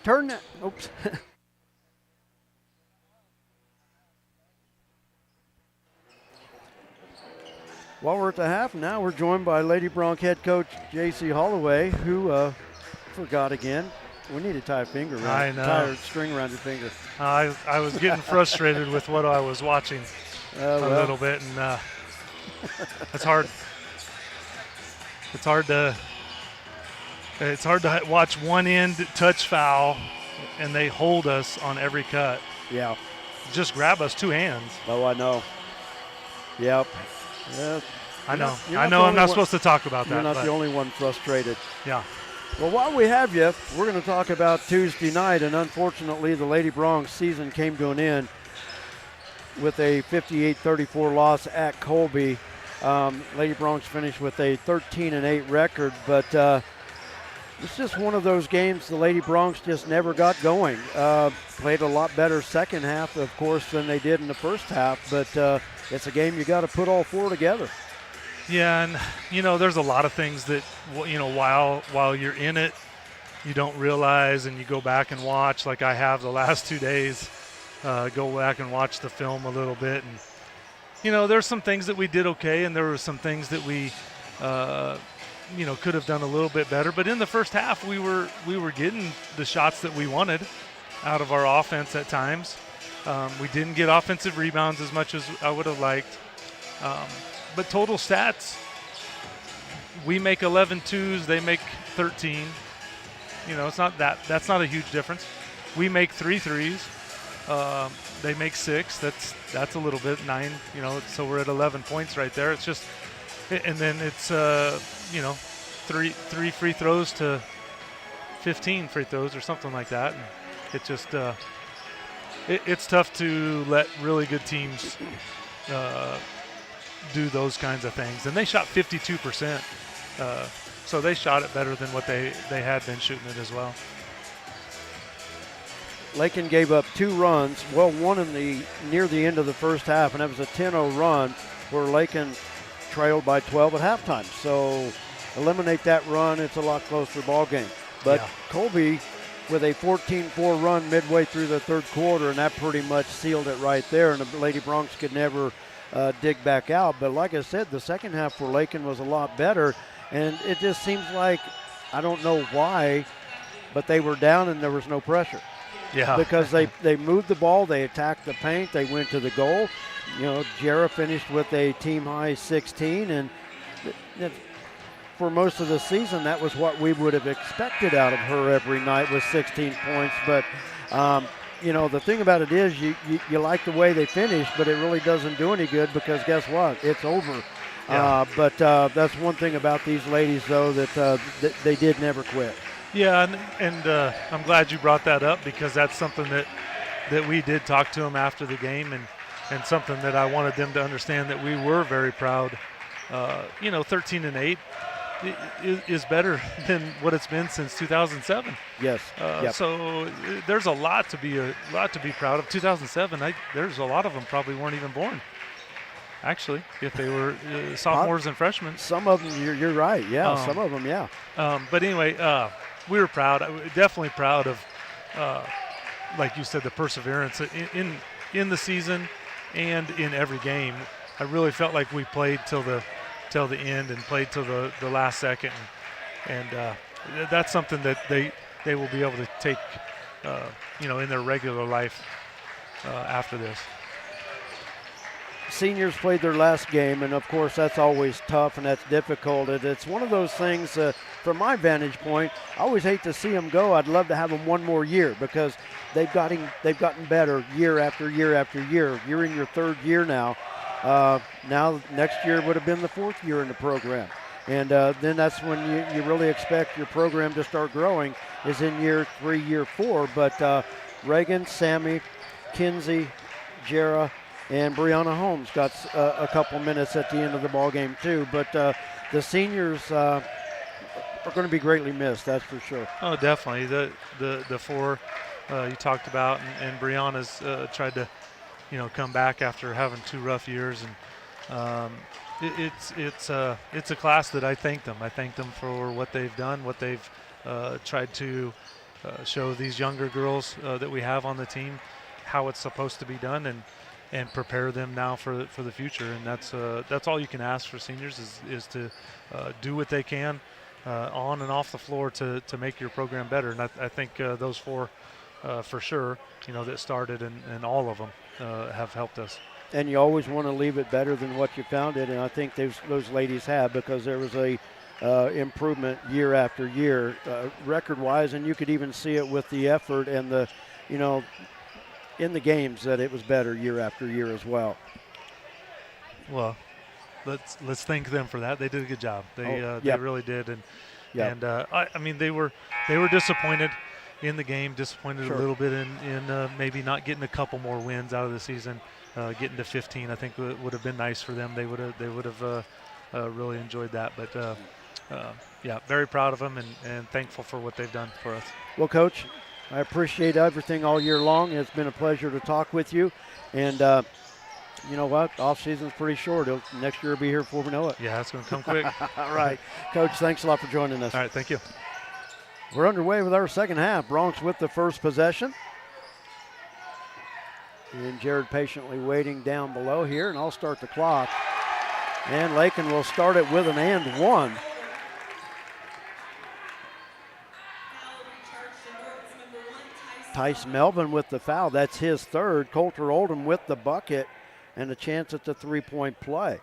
Turn that, oops. While we're at the half, now we're joined by Lady Bronc head coach J.C. Holloway, who forgot again. We need to tie a finger around, I know. tie a string around your finger. I was getting frustrated with what I was watching a little bit, and it's hard. It's hard to watch one end touch foul, and they hold us on every cut. Yeah. Just grab us 2 hands. Oh, I know. Yep. I know. I'm not supposed to talk about that. You're not the only one frustrated. Yeah. Well, while we have you, we're going to talk about Tuesday night, and unfortunately the Lady Bronx season came to an end with a 58-34 loss at Colby. Lady Bronx finished with a 13-8 record, but it's just one of those games the Lady Bronx just never got going. Played a lot better second half, of course, than they did in the first half, but it's a game you got to put all 4 together. Yeah, and, there's a lot of things that, while you're in it, you don't realize, and you go back and watch, like I have the last 2 days, go back and watch the film a little bit. And, there's some things that we did okay, and there were some things that we could have done a little bit better. But in the first half, we were getting the shots that we wanted out of our offense at times. We didn't get offensive rebounds as much as I would have liked. But total stats, we make 11 twos, they make 13. It's not that's not a huge difference. We make 3 threes, they make 6. That's a little bit, 9. So we're at 11 points right there. It's just, and then it's 3 free throws to 15 free throws or something like that. And it just it's tough to let really good teams do those kinds of things. And they shot 52%, so they shot it better than what they had been shooting it as well. Lakin gave up 2 runs, one near the end of the first half, and that was a 10-0 run where Lakin trailed by 12 at halftime. So eliminate that run, it's a lot closer ball game. But Colby with a 14-4 run midway through the third quarter, and that pretty much sealed it right there, and the Lady Broncs could never dig back out. But like I said, the second half for Lakin was a lot better, and it just seems like, I don't know why, but they were down and there was no pressure. Yeah. Because they moved the ball, they attacked the paint, they went to the goal. You know, Jera finished with a team-high 16, and for most of the season, that was what we would have expected out of her every night, was 16 points. But, you know, the thing about it is you like the way they finished, but it really doesn't do any good because guess what? It's over. Yeah. But that's one thing about these ladies, though, that they did never quit. Yeah, and I'm glad you brought that up because that's something that we did talk to them after the game, and something that I wanted them to understand that we were very proud. 13-8 is better than what it's been since 2007. Yes. Yep. So there's a lot to be proud of. 2007, there's a lot of them probably weren't even born. Actually, if they were sophomores and freshmen. Some of them, you're right. Yeah, some of them, yeah. But anyway, we were proud. Definitely proud of, like you said, the perseverance in the season and in every game. I really felt like we played till the end and played till the last second, and that's something that they will be able to take, in their regular life after this. Seniors played their last game, and of course that's always tough and that's difficult. It's one of those things, from my vantage point, I always hate to see them go. I'd love to have them one more year because they've gotten better year after year after year. You're in your third year now. Now next year would have been the fourth year in the program. And then that's when you really expect your program to start growing, is in year 3, year 4. But Reagan, Sammy, Kinsey, Jera, and Brianna Holmes got a couple minutes at the end of the ball game too. But the seniors are going to be greatly missed, that's for sure. Oh, definitely. The four you talked about, and Brianna's tried to, come back after having 2 rough years, and it's a class that I thank them. I thank them for what they've done, what they've tried to show these younger girls that we have on the team how it's supposed to be done, and prepare them now for the future. And that's all you can ask for seniors is to do what they can on and off the floor to make your program better. And I think those 4 for sure, that started, and all of them have helped us. And you always want to leave it better than what you found it, and I think those ladies have, because there was a improvement year after year, record-wise, and you could even see it with the effort and the, in the games, that it was better year after year as well. Well, let's thank them for that. They did a good job. They really did, and they were disappointed in the game, disappointed a little bit in maybe not getting a couple more wins out of the season. Getting to 15, I think, would have been nice for them. They would have really enjoyed that. But very proud of them and thankful for what they've done for us. Well, Coach, I appreciate everything all year long. It's been a pleasure to talk with you. And you know what? Off season's pretty short. Next year will be here before we know it. Yeah, it's going to come quick. All right, Coach. Thanks a lot for joining us. All right, thank you. We're underway with our second half. Broncs with the first possession. And Jared patiently waiting down below here, and I'll start the clock. And Lakin will start it with an and one. Tice Melvin with the foul. That's his third. Coulter Oldham with the bucket and a chance at the three-point play.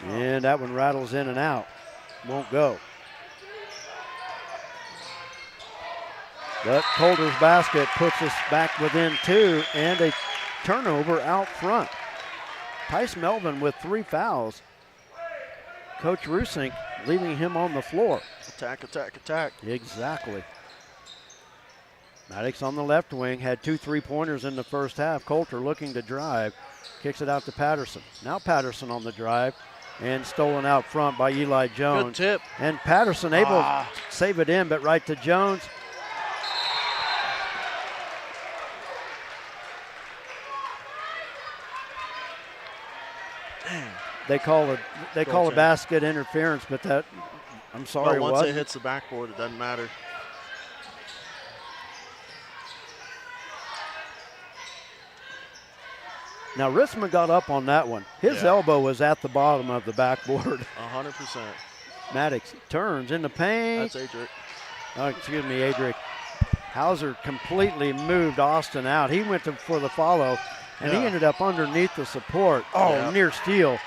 And that one rattles in and out. Won't go. But Coulter's basket puts us back within 2, and a turnover out front. Tice Melvin with 3 fouls. Coach Rusink leaving him on the floor. Attack, attack, attack. Exactly. Maddox on the left wing had 2 3-pointers in the first half. Coulter looking to drive. Kicks it out to Patterson. Now Patterson on the drive. And stolen out front by Eli Jones. Good tip. And Patterson able to save it in, but right to Jones. They call a Goal basket interference, but that, I'm sorry, But once what? it hits the backboard, it doesn't matter. Now, Ritzman got up on that one. His elbow was at the bottom of the backboard. 100%. Maddox turns in the paint. That's Adric. Oh, excuse me, Adric. Hauser completely moved Austin out. He went for the follow, and he ended up underneath the support. Oh, near steal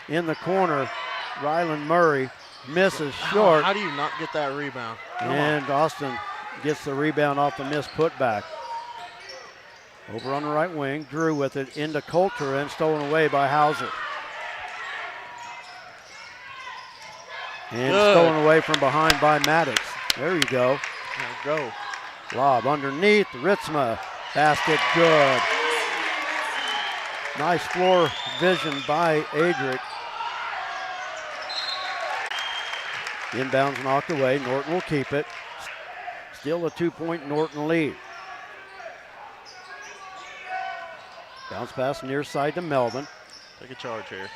in the corner. Rylan Murray misses short. How do you not get that rebound? And Austin gets the rebound off the missed putback. Over on the right wing, Drew with it into Coulter and stolen away by Hauser. And stolen away from behind by Maddox. There you go. There you go. Lob underneath, Ritzma. Basket good. Nice floor vision by Adric. Inbounds knocked away. Norton will keep it. Still a 2-point Norton lead. Bounce pass near side to Melvin. Take a charge here.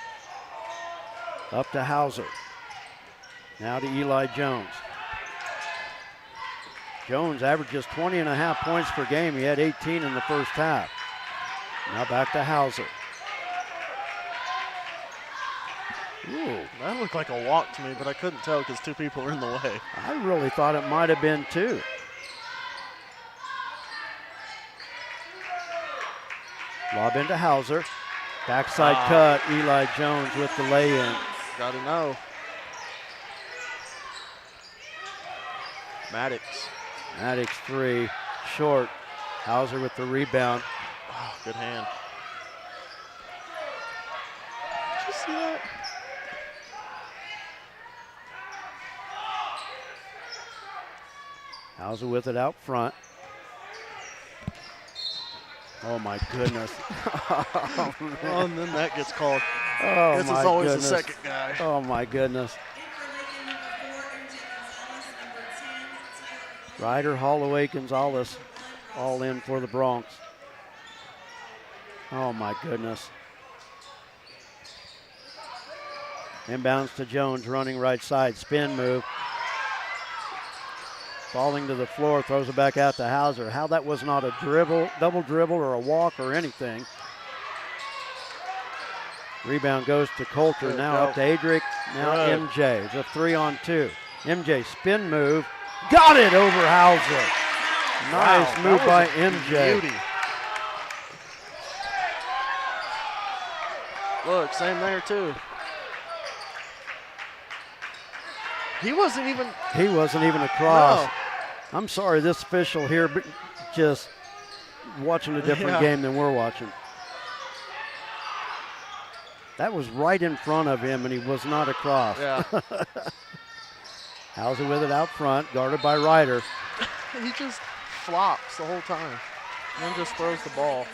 Up to Hauser. Now to Eli Jones. Jones averages 20.5 points per game. He had 18 in the first half. Now back to Hauser. Ooh. That looked like a walk to me, but I couldn't tell because two people were in the way. I really thought it might have been too. Lob into Hauser. Backside cut. Eli Jones with the lay-in. Gotta know. Maddox. Maddox 3. Short. Hauser with the rebound. Oh, good hand. Did you see that? Hauser with it out front. Oh my goodness. Oh, and then that gets called. Oh this my is always goodness. the second guy. Oh my goodness. Ryder, Holloway, Gonzalez all in for the Bronx. Oh my goodness. Inbounds to Jones, running right side, spin move. Falling to the floor, throws it back out to Hauser. How that was not a dribble, double dribble or a walk or anything. Rebound goes to Coulter, Good now go. up to Adric, now Good. MJ. It's a 3-on-2. MJ spin move, got it over Hauser. Nice Wow, move that by was a MJ. Beauty. Look, same there too. He wasn't even across. No. I'm sorry, this official here just watching a different game than we're watching. That was right in front of him, and he was not across. Yeah. Hauser with it out front, guarded by Ryder. He just flops the whole time and then just throws the ball.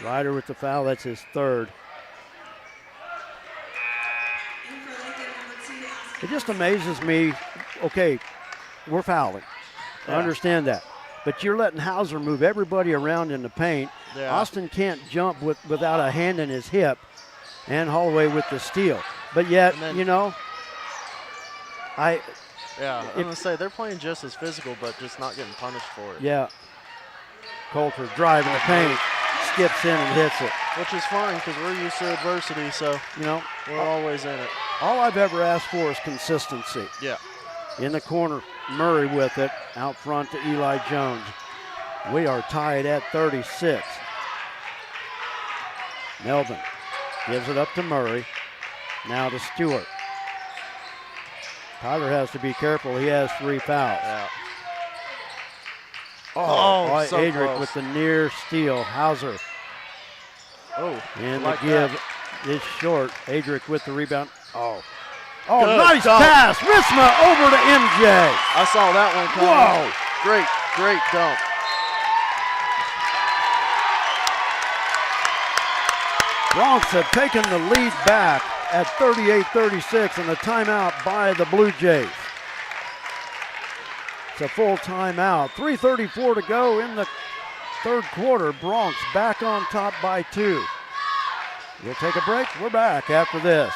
Ryder with the foul, that's his third. It just amazes me, okay, we're fouling. I understand that. But you're letting Hauser move everybody around in the paint. Yeah. Austin can't jump without a hand in his hip, and Holloway with the steal. But yet, then, you know, I'm going to say they're playing just as physical, but just not getting punished for it. Yeah. Coulter driving the paint, skips in and hits it. Which is fine because we're used to adversity, so You know, we're always in it. all I've ever asked for is consistency. Yeah. In the corner, Murray with it, out front to Eli Jones. We are tied at 36. Melvin gives it up to Murray. Now to Stewart. Tyler has to be careful. He has 3 fouls. Yeah. Boy, so Adric close. with the near steal. Hauser. Oh, And like the give that. is short. Adric with the rebound. Oh, Good nice dunk. pass. Ritzma over to MJ. I saw that one coming. Whoa. Great dunk. Bronx have taken the lead back at 38-36 and a timeout by the Blue Jays. It's a full timeout. 3:34 to go in the third quarter. Bronx back on top by 2. We'll take a break. We're back after this.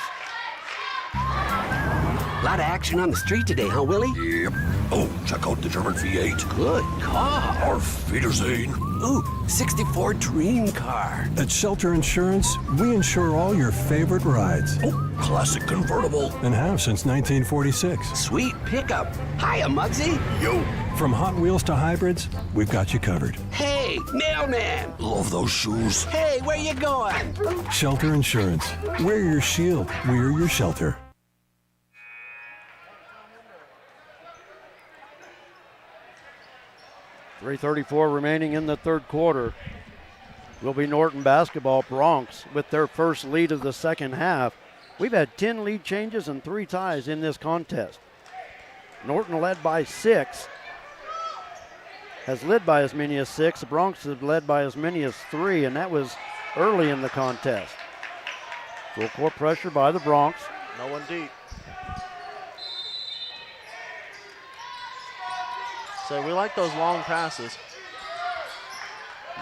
A lot of action on the street today, huh, Willie? Yep. Oh, check out the German V8. Good car. Auf Wiedersehen. Ooh, 64 dream car. At Shelter Insurance, we insure all your favorite rides. Oh, classic convertible. And have since 1946. Sweet pickup. Hiya, Muggsy. Yo. From Hot Wheels to hybrids, we've got you covered. Hey, mailman. Love those shoes. Hey, where you going? Shelter Insurance. We're your shield. We're your shelter. .334 remaining in the third quarter. Will be Norton basketball. Bronx with their first lead of the second half. We've had 10 lead changes and 3 ties in this contest. Norton led by 6. Has led by as many as 6. The Bronx have led by as many as 3, and that was early in the contest. Full court pressure by the Bronx. No one deep. So we like those long passes.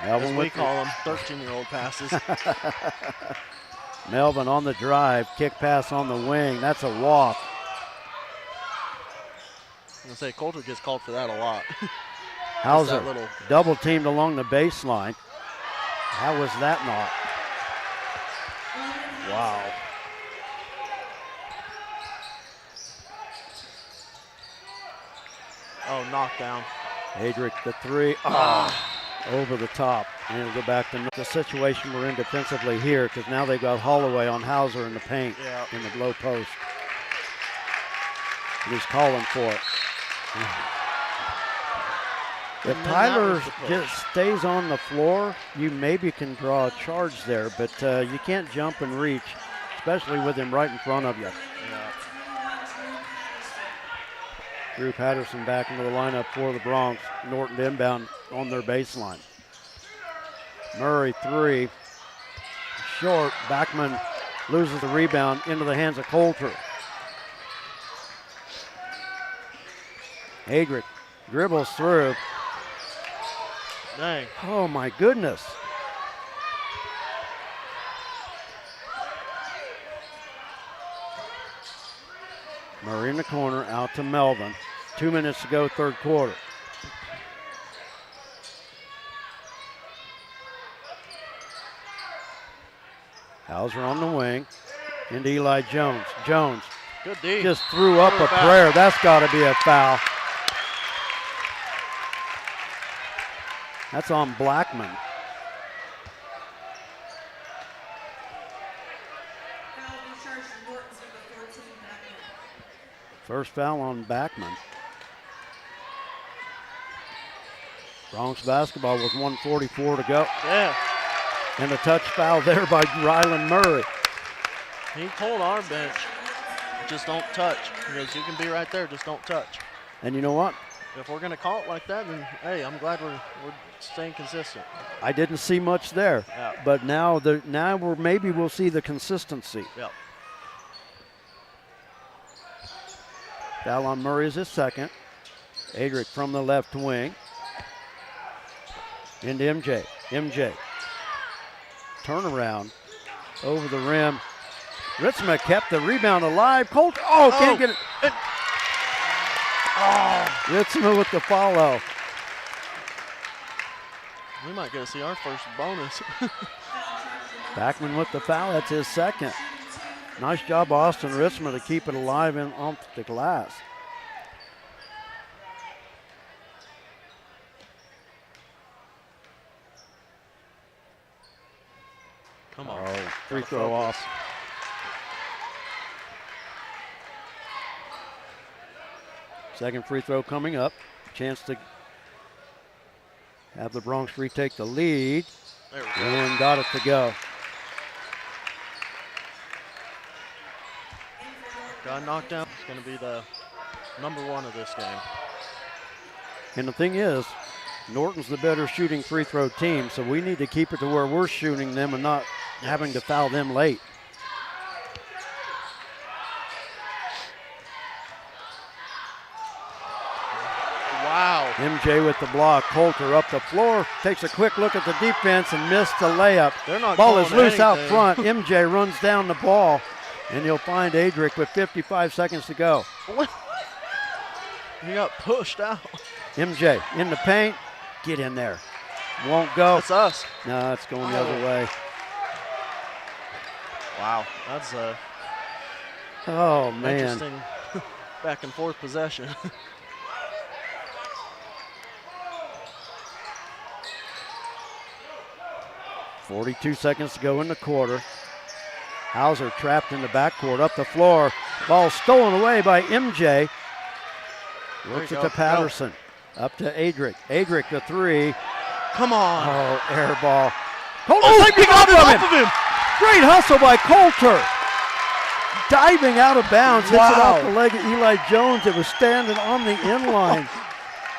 Melvin as we call them, 13-year-old passes. Melvin on the drive, kick pass on the wing. That's a walk. I'm going to say Coulter gets called for that a lot. Hauser little double teamed along the baseline. How was that not? Wow. Oh, knockdown. Adric, the 3. Over the top. And it'll go back to the situation we're in defensively here, because now they've got Holloway on Hauser in the paint, in the low post. And he's calling for it. If Tyler just stays on the floor, you maybe can draw a charge there, but you can't jump and reach, especially with him right in front of you. Drew Patterson back into the lineup for the Bronx. Norton inbound on their baseline. Murray 3. Short. Backman loses the rebound into the hands of Coulter. Adric dribbles through. Dang. Oh my goodness. Murray in the corner, out to Melvin. 2 minutes to go, third quarter. Hauser on the wing, into Eli Jones. Jones Good D. just threw up a prayer. That's got to be a foul. That's on Blackman. First foul on Backman. Bronx basketball with 1:44 to go. Yeah. And a touch foul there by Rylan Murray. He told our bench, just don't touch. Because you can be right there, just don't touch. And you know what? If we're going to call it like that, then, hey, I'm glad we're staying consistent. I didn't see much there. Yeah. But now maybe we'll see the consistency. Yep. Foul on Murray is his second. Adric from the left wing. Into MJ. MJ. Turnaround over the rim. Ritzma kept the rebound alive. Colt, can't get it. Ritzma with the follow. We might get to see our first bonus. Backman with the foul. That's his second. Nice job, Austin Ritzma, to keep it alive and off the glass. Come on. Free throw off. Second free throw coming up. Chance to have the Bronx retake the lead. There we go. And got it to go. Got knocked down. It's going to be the number 1 of this game. And the thing is, Norton's the better shooting free throw team, so we need to keep it to where we're shooting them and not having to foul them late. Wow. MJ with the block. Coulter up the floor, takes a quick look at the defense and missed the layup. They're not Ball is calling loose out anything. front. MJ runs down the ball, and you'll find Adric with 55 seconds to go. He got pushed out. MJ in the paint. Get in there. Won't go. That's us. No, it's going the other way. Wow, that's a Oh, man. interesting back and forth possession. .42 seconds to go in the quarter. Hauser trapped in the backcourt, up the floor. Ball stolen away by MJ. Works it to Patterson. Up to Adric. Adric the three. Come on. Oh, air ball. Coulter taking off of him. Great hustle by Coulter. Diving out of bounds, hits it off the leg of Eli Jones. It was standing on the inline.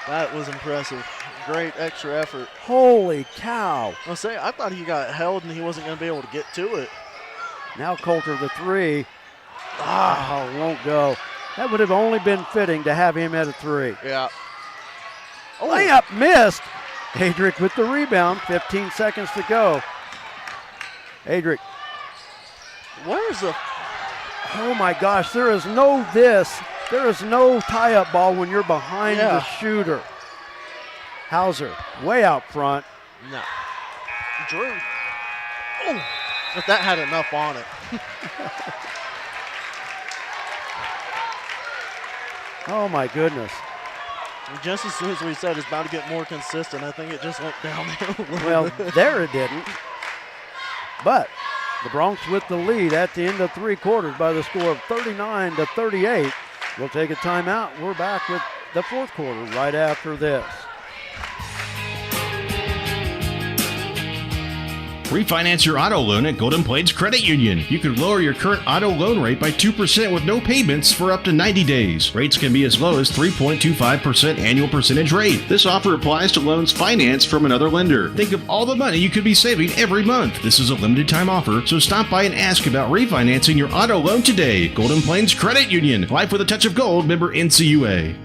That was impressive. Great extra effort. Holy cow. I thought he got held and he wasn't going to be able to get to it. Now Coulter the three. Won't go. That would have only been fitting to have him at a three. Yeah. Layup missed. Adric with the rebound. 15 seconds to go. Adric. Where's the... Oh my gosh, there is no this. There is no tie-up ball when you're behind the shooter. Hauser way out front. No. Drew. Oh, if that had enough on it. Oh my goodness. Just as soon as we said it's about to get more consistent, I think it just went downhill. Well, there it didn't. But the Bronx with the lead at the end of three quarters by the score of 39-38. We'll take a timeout. We're back with the fourth quarter right after this. Refinance your auto loan at Golden Plains Credit Union. You can lower your current auto loan rate by 2% with no payments for up to 90 days. Rates can be as low as 3.25% annual percentage rate. This offer applies to loans financed from another lender. Think of all the money you could be saving every month. This is a limited time offer, so stop by and ask about refinancing your auto loan today. Golden Plains Credit Union. Life with a touch of gold. Member NCUA.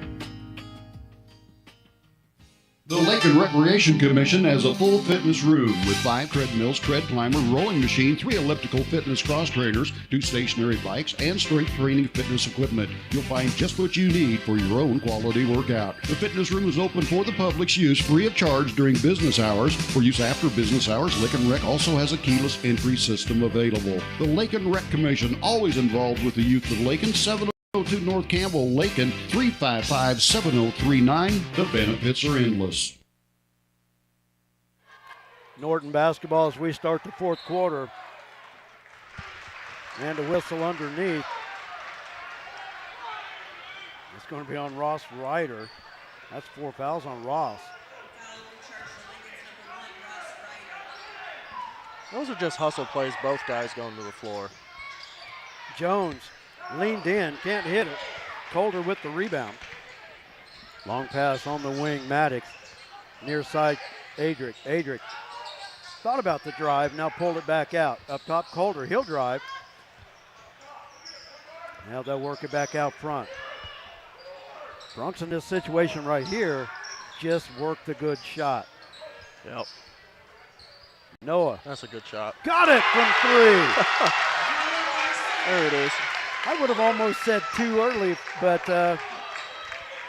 The Lakin Recreation Commission has a full fitness room with 5 treadmills, tread climber, rowing machine, 3 elliptical fitness cross trainers, 2 stationary bikes, and strength training fitness equipment. You'll find just what you need for your own quality workout. The fitness room is open for the public's use free of charge during business hours. For use after business hours, Lakin Rec also has a keyless entry system available. The Lakin Rec Commission, always involved with the youth of Lakin. 702 North Campbell, Lakin, 355-7039. The benefits are endless. Norton basketball as we start the fourth quarter. And a whistle underneath. It's going to be on Ross Ryder. That's 4 fouls on Ross. Those are just hustle plays, both guys going to the floor. Jones leaned in, can't hit it. Coulter with the rebound. Long pass on the wing, Maddox. Near side, Adric. Adric thought about the drive, now pulled it back out. Up top, Coulter, he'll drive. Now they'll work it back out front. Bronx in this situation right here just worked a good shot. Yep. Noah. That's a good shot. Got it from 3. There it is. I would have almost said too early, but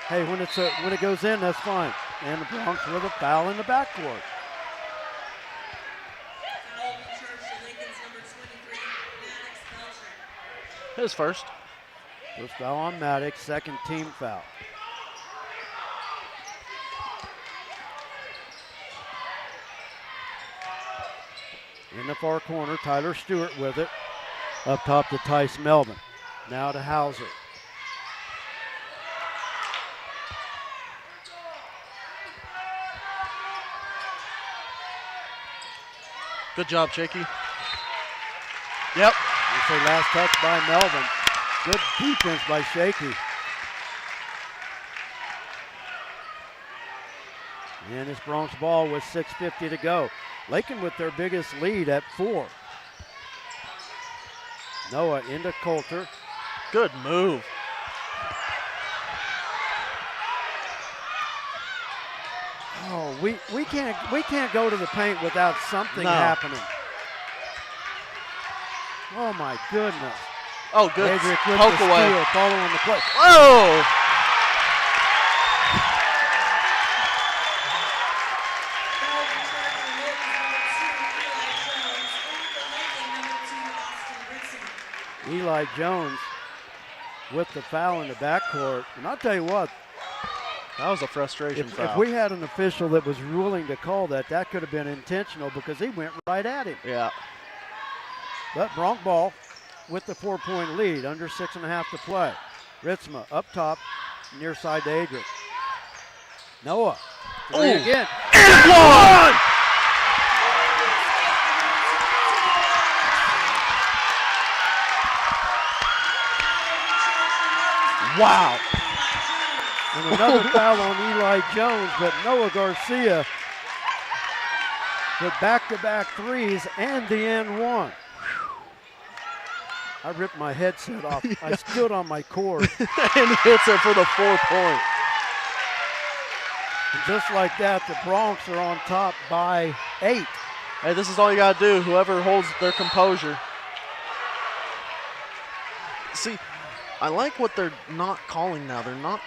hey, when it goes in, that's fine. And the Bronx with a foul in the backcourt. His first. First foul on Maddox, second team foul. In the far corner, Tyler Stewart with it. Up top to Tice Melvin. Now to Hauser. Good job, Shaky. Yep. You say last touch by Melvin. Good defense by Shaky. And it's Bronx ball with 6:50 to go. Lakin with their biggest lead at 4. Noah into Coulter. Good move. Oh, we can't go to the paint without something happening. Oh my goodness. Oh, good Adric with poke the away. steal, following the play. Oh! Eli Jones with the foul in the backcourt. And I'll tell you what, that was a frustration foul. If we had an official that was ruling to call that, that could have been intentional because he went right at him. Yeah. But Bronc ball with the 4-point lead, under 6.5 to play. Ritzma up top, near side to Adric. Noah, three again. And one! Wow. And another foul on Eli Jones, but Noah Garcia with back-to-back threes and the and one. I ripped my headset off. I stood on my cord. And hits it for the 4-point. And just like that, the Broncs are on top by 8. Hey, this is all you got to do, whoever holds their composure. See, I like what they're not calling now. They're not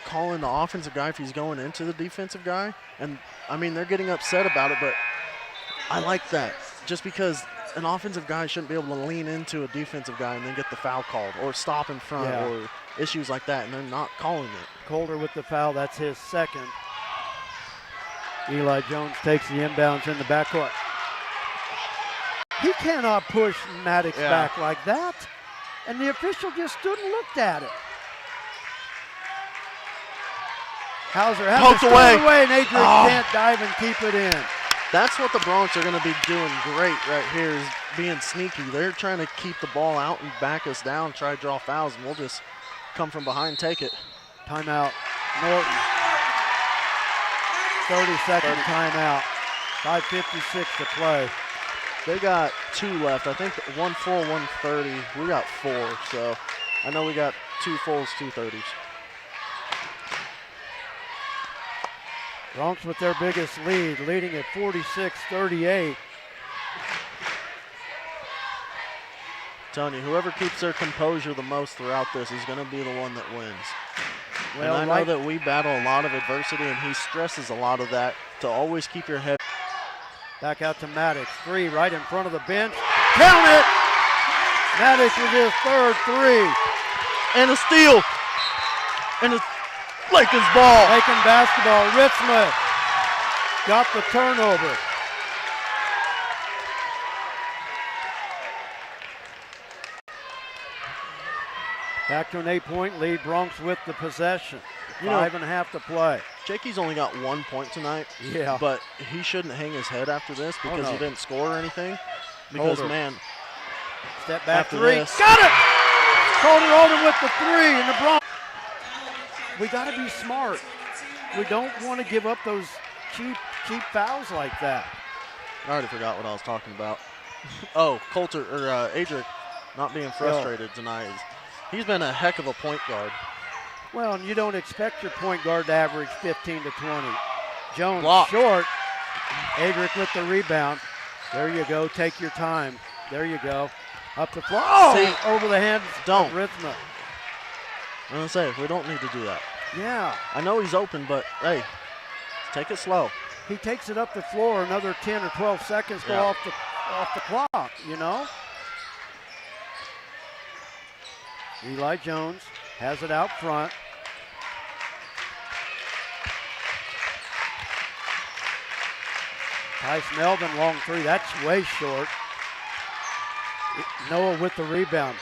calling the offensive guy if he's going into the defensive guy. And, I mean, they're getting upset about it, but I like that. Just because an offensive guy shouldn't be able to lean into a defensive guy and then get the foul called or stop in front or issues like that, and they're not calling it. Calder with the foul. That's his second. Eli Jones takes the inbounds in the backcourt. He cannot push Maddox back like that. And the official just stood and looked at it. Hauser has it away, and Adric can't dive and keep it in. That's what the Broncs are going to be doing great right here, is being sneaky. They're trying to keep the ball out and back us down, try to draw fouls, and we'll just come from behind and take it. Timeout, Norton. 30-second timeout. 5:56 to play. They got 2 left. I think 1 full, 1:30. We got 4, so I know we got 2 fulls, 2 30s. Broncs with their biggest lead, leading at 46-38. Telling you, whoever keeps their composure the most throughout this is going to be the one that wins. Well, and I know that we battle a lot of adversity, and he stresses a lot of that, to always keep your head. Back out to Maddox, 3 right in front of the bench. Count it! Maddox with his third 3. And a steal. And it's Lakin's ball. Lakin basketball. Ritzma got the turnover. Back to an 8-point lead. Broncs with the possession. 5.5 to play. Jakey's only got 1 point tonight. Yeah. But he shouldn't hang his head after this because he didn't score or anything. Because, man. Step back 3. Got it! Calder with the 3 and the Broncs. We got to be smart. We don't want to give up those cheap fouls like that. I already forgot what I was talking about. Adric not being frustrated tonight. He's been a heck of a point guard. Well, and you don't expect your point guard to average 15 to 20. Jones short. Adric with the rebound. There you go. Take your time. There you go. Up the floor. Oh, over the head. Don't. Ritzma. I'm going to say, we don't need to do that. Yeah. I know he's open, but, hey, take it slow. He takes it up the floor, another 10 or 12 seconds go off the clock, you know? Eli Jones has it out front. Tice Melvin, long 3. That's way short. Noah with the rebound.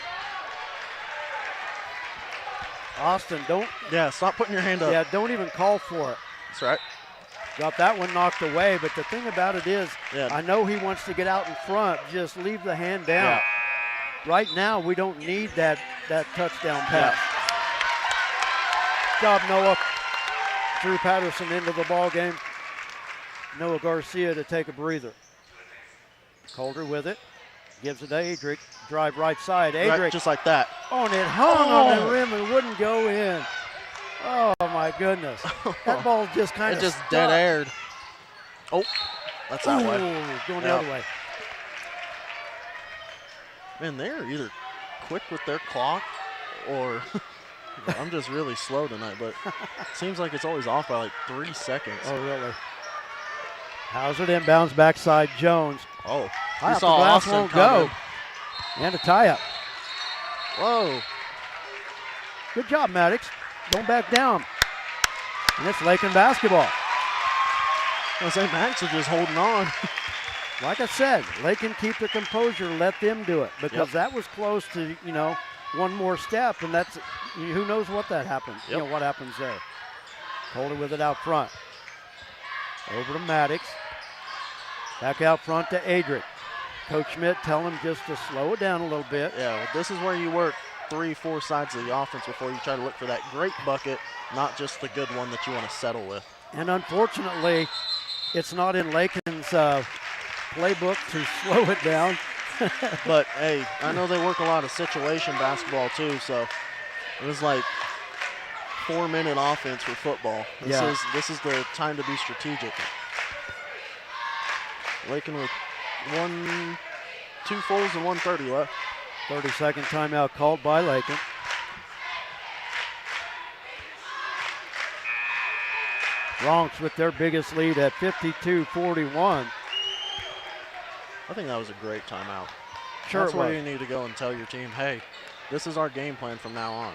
Austin, don't. Yeah, stop putting your hand up. Yeah, don't even call for it. That's right. Got that one knocked away, but the thing about it is, I know he wants to get out in front. Just leave the hand down. Yeah. Right now, we don't need that touchdown pass. Good job, Noah. Drew Patterson into the ball game. Noah Garcia to take a breather. Calder with it. Gives it to Adric. Drive right side. Adric. Right, just like that. Oh, and it hung on the rim and wouldn't go in. Oh, my goodness. That ball just kind of It just dead aired. Oh, that's that way. Going the other way. Man, they're either quick with their clock or I'm just really slow tonight, but it seems like it's always off by like 3 seconds. Oh, really? Hauser inbounds backside Jones. Oh, High you off the saw glass, Austin won't coming. go. And a tie-up. Whoa. Good job, Maddox. Don't back down. And it's Lakin basketball. I was saying Max is just holding on. Like I said, Lakin keep their composure, let them do it, because that was close to, one more step, and that's, who knows what that happens, what happens there. Holder with it out front. Over to Maddox. Back out front to Adric. Coach Schmidt telling him just to slow it down a little bit. Yeah, well, this is where you work 3-4 sides of the offense before you try to look for that great bucket, not just the good one that you want to settle with. And unfortunately, it's not in Lakin's playbook to slow it down. But, hey, I know they work a lot of situation basketball too, so it was like 4-minute offense for football. This is the time to be strategic. Lakin with 2 fulls and 1:30 left. 30-second timeout called by Lakin. Bronx with their biggest lead at 52-41. I think that was a great timeout. Sure, that's where you need to go and tell your team, hey, this is our game plan from now on.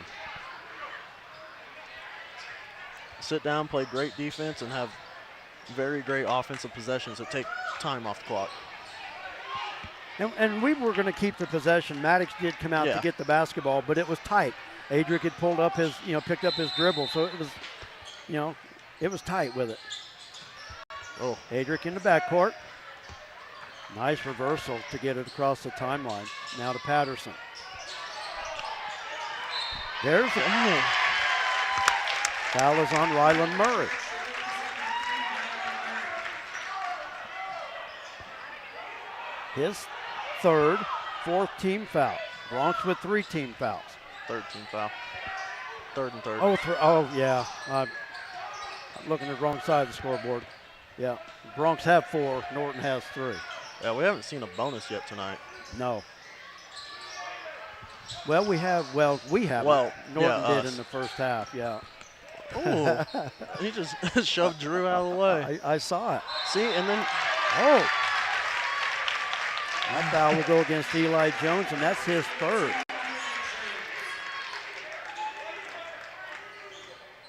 Sit down, play great defense, and have very great offensive possessions that take time off the clock. And we were going to keep the possession. Maddox did come out to get the basketball, but it was tight. Adric had pulled up his, picked up his dribble, so it was, it was tight with it. Oh, Adric in the backcourt. Nice reversal to get it across the timeline. Now to Patterson. There's the foul is on Ryland Murray. His fourth team foul. Bronx with 3 team fouls. Third team foul. Third and third. Oh, yeah. I'm looking at the wrong side of the scoreboard. Yeah. Bronx have 4. Norton has 3. Yeah, we haven't seen a bonus yet tonight. No. Well, we have. Well, Norton did in the first half, yeah. Oh, he just shoved Drew out of the way. I saw it. See, and then. Oh. That foul will go against Eli Jones, and that's his 3rd.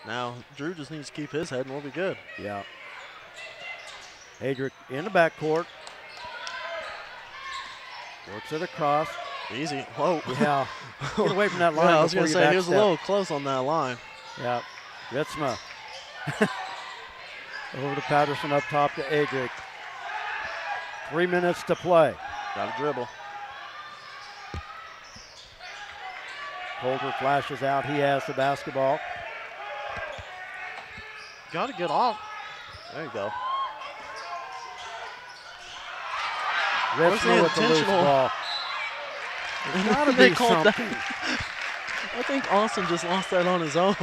Now, Drew just needs to keep his head, and we'll be good. Yeah. Adric in the backcourt. Works it across. Easy. Whoa. Yeah. Get away from that line. Yeah, I was going to say, he was a little close on that line. Yeah. Ritzma. Over to Patterson up top to Adric. 3 minutes to play. Got a dribble. Holder flashes out. He has the basketball. Got to get off. There you go. Ritzma with the loose ball. There's got to be something. I think Austin just lost that on his own.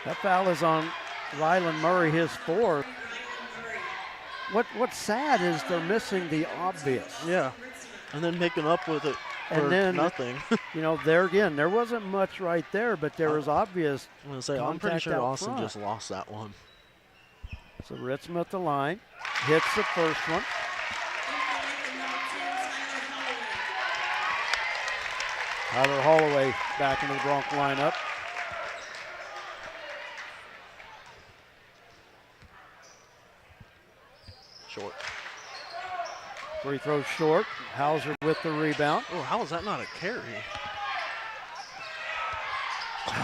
That foul is on Ryland Murray, his 4th. What's sad is they're missing the obvious. Yeah, and then making up with it for nothing. There again, there wasn't much right there, but there was obvious. I'm going to say, I'm pretty sure Austin just lost that one. So Ritzma at the line, hits the first one. Tyler Holloway back into the Bronx lineup. Short. Free throw short. Hauser with the rebound. Oh, how is that not a carry?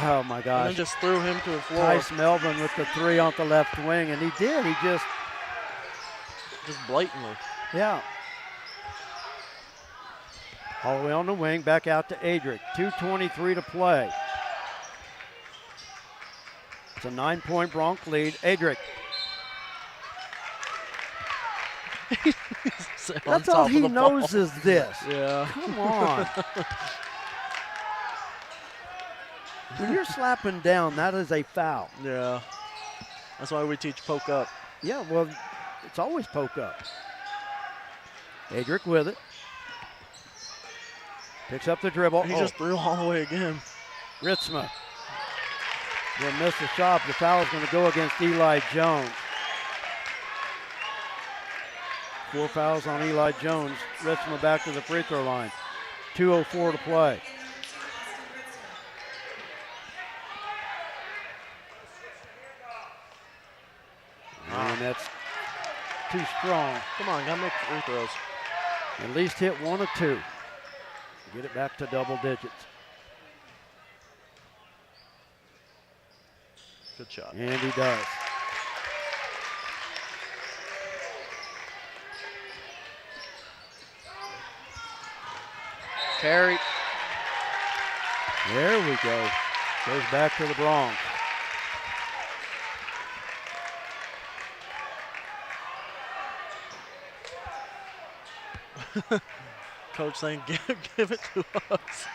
Oh, my gosh. And then just threw him to the floor. Tice Melvin with the 3 on the left wing, and he did. He just blatantly. Yeah. Holloway on the wing, back out to Adric. 2:23 to play. It's a 9-point Bronx lead. Adric. That's all he knows is this. Yeah. Come on. When you're slapping down, that is a foul. Yeah. That's why we teach poke up. Yeah, well, it's always poke up. Adric with it. Picks up the dribble. He just threw all the way again. Ritzma will miss the shot. The foul is going to go against Eli Jones. 4 fouls on Eli Jones. Ritzma back to the free throw line. 2:04 to play. And that's too strong. Come on, gotta make free throws. At least hit 1 or 2. Get it back to double digits. Good shot. And he does. Carry. There we go. Goes back to the Bronx. Coach saying, give it to us.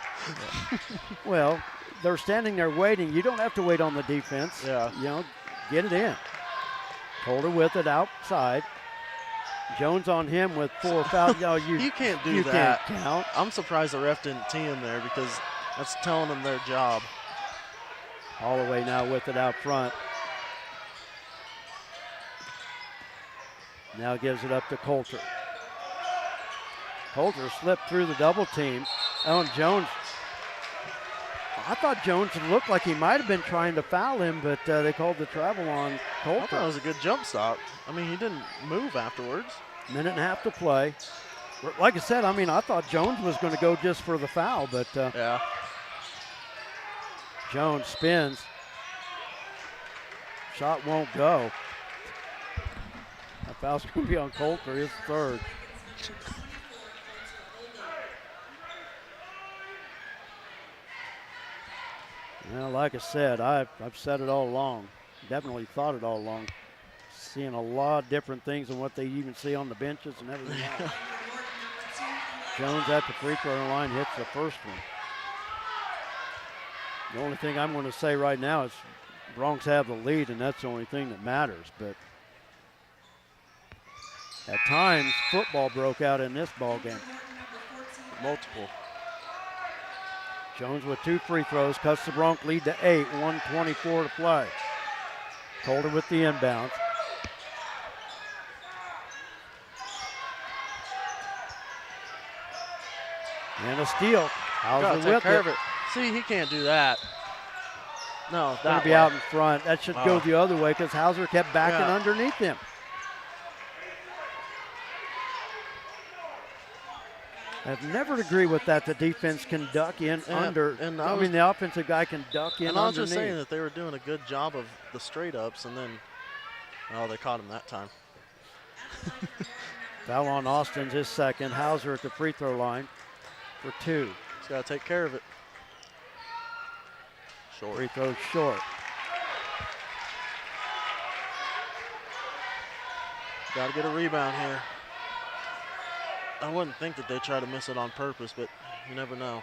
Well, they're standing there waiting. You don't have to wait on the defense. Yeah. You know, get it in. Holder with it outside. Jones on him with 4 fouls. No, you can't do you that. Can't count. I'm surprised the ref didn't tee him there because that's telling them their job. Holloway now with it out front. Now gives it up to Coulter. Coulter slipped through the double team. Oh, and Jones. I thought Jones looked like he might have been trying to foul him, but they called the travel on Coulter. I thought it was a good jump stop. I mean, he didn't move afterwards. Minute and a half to play. Like I said, I mean, I thought Jones was going to go just for the foul, but yeah. Jones spins. Shot won't go. That foul's going to be on Coulter, his 3rd. Well, like I said, I've said it all along. Definitely thought it all along. Seeing a lot of different things than what they even see on the benches and everything else. Jones at the free throw line hits the first one. The only thing I'm going to say right now is Bronx have the lead, and that's the only thing that matters. But at times, football broke out in this ball game. Multiple. Jones with 2 free throws, cuts the Bronx lead to 8, 1:24 to play. Coulter with the inbound. And a steal. Hauser with it. See, he can't do that. No, Going to be out in front. That should go the other way because Hauser kept backing underneath him. I've never agreed with that. The defense can duck in under. And the offensive guy can duck in underneath. And I was just saying that they were doing a good job of the straight ups, and then, they caught him that time. Foul on Austin's his 2nd. Hauser at the free throw line for 2. He's got to take care of it. Short. Free throw short. Got to get a rebound here. I wouldn't think that they try to miss it on purpose, but you never know.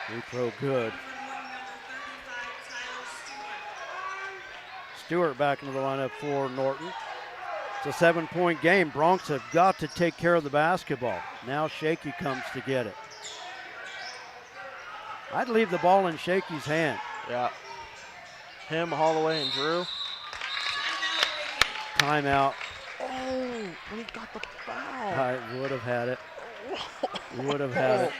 Free throw good. Stewart back into the lineup for Norton. It's a 7-point game. Bronx have got to take care of the basketball. Now Shaky comes to get it. I'd leave the ball in Shaky's hand. Yeah. Him, Holloway, and Drew. Timeout. Oh, when he got the foul. I would have had it. Would have had it.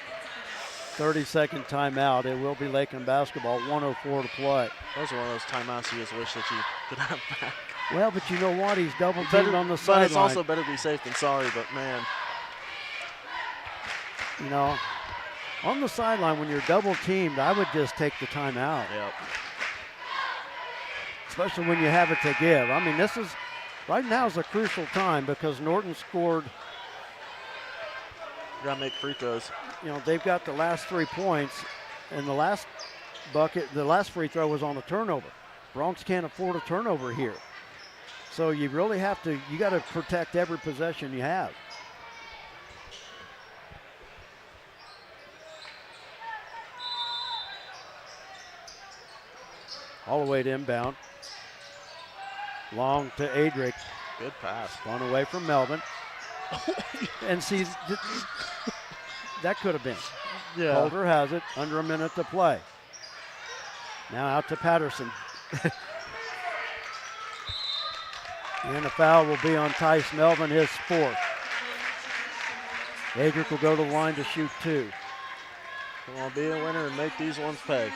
30-second timeout. It will be Lakin basketball, 1:04 to play. Those are one of those timeouts you just wish that you could have back. Well, but you know what? He's double teamed on the sideline. But it's also better be safe than sorry, but man. You know, on the sideline when you're double teamed, I would just take the timeout. Yep. Especially when you have it to give. I mean, this is, right now is a crucial time because Norton scored. You gotta make free throws. You know, they've got the last 3 points, and the last bucket, the last free throw was on a turnover. Bronx can't afford a turnover here. So you really have to, you got to protect every possession you have. Holloway to inbound. Long to Adric. Good pass. Spun away from Melvin. And see, that could have been. Yeah. Holder has it. Under a minute to play. Now out to Patterson. And a foul will be on Tice Melvin, his fourth. Adric will go to the line to shoot 2. Come on, be a winner and make these ones pay.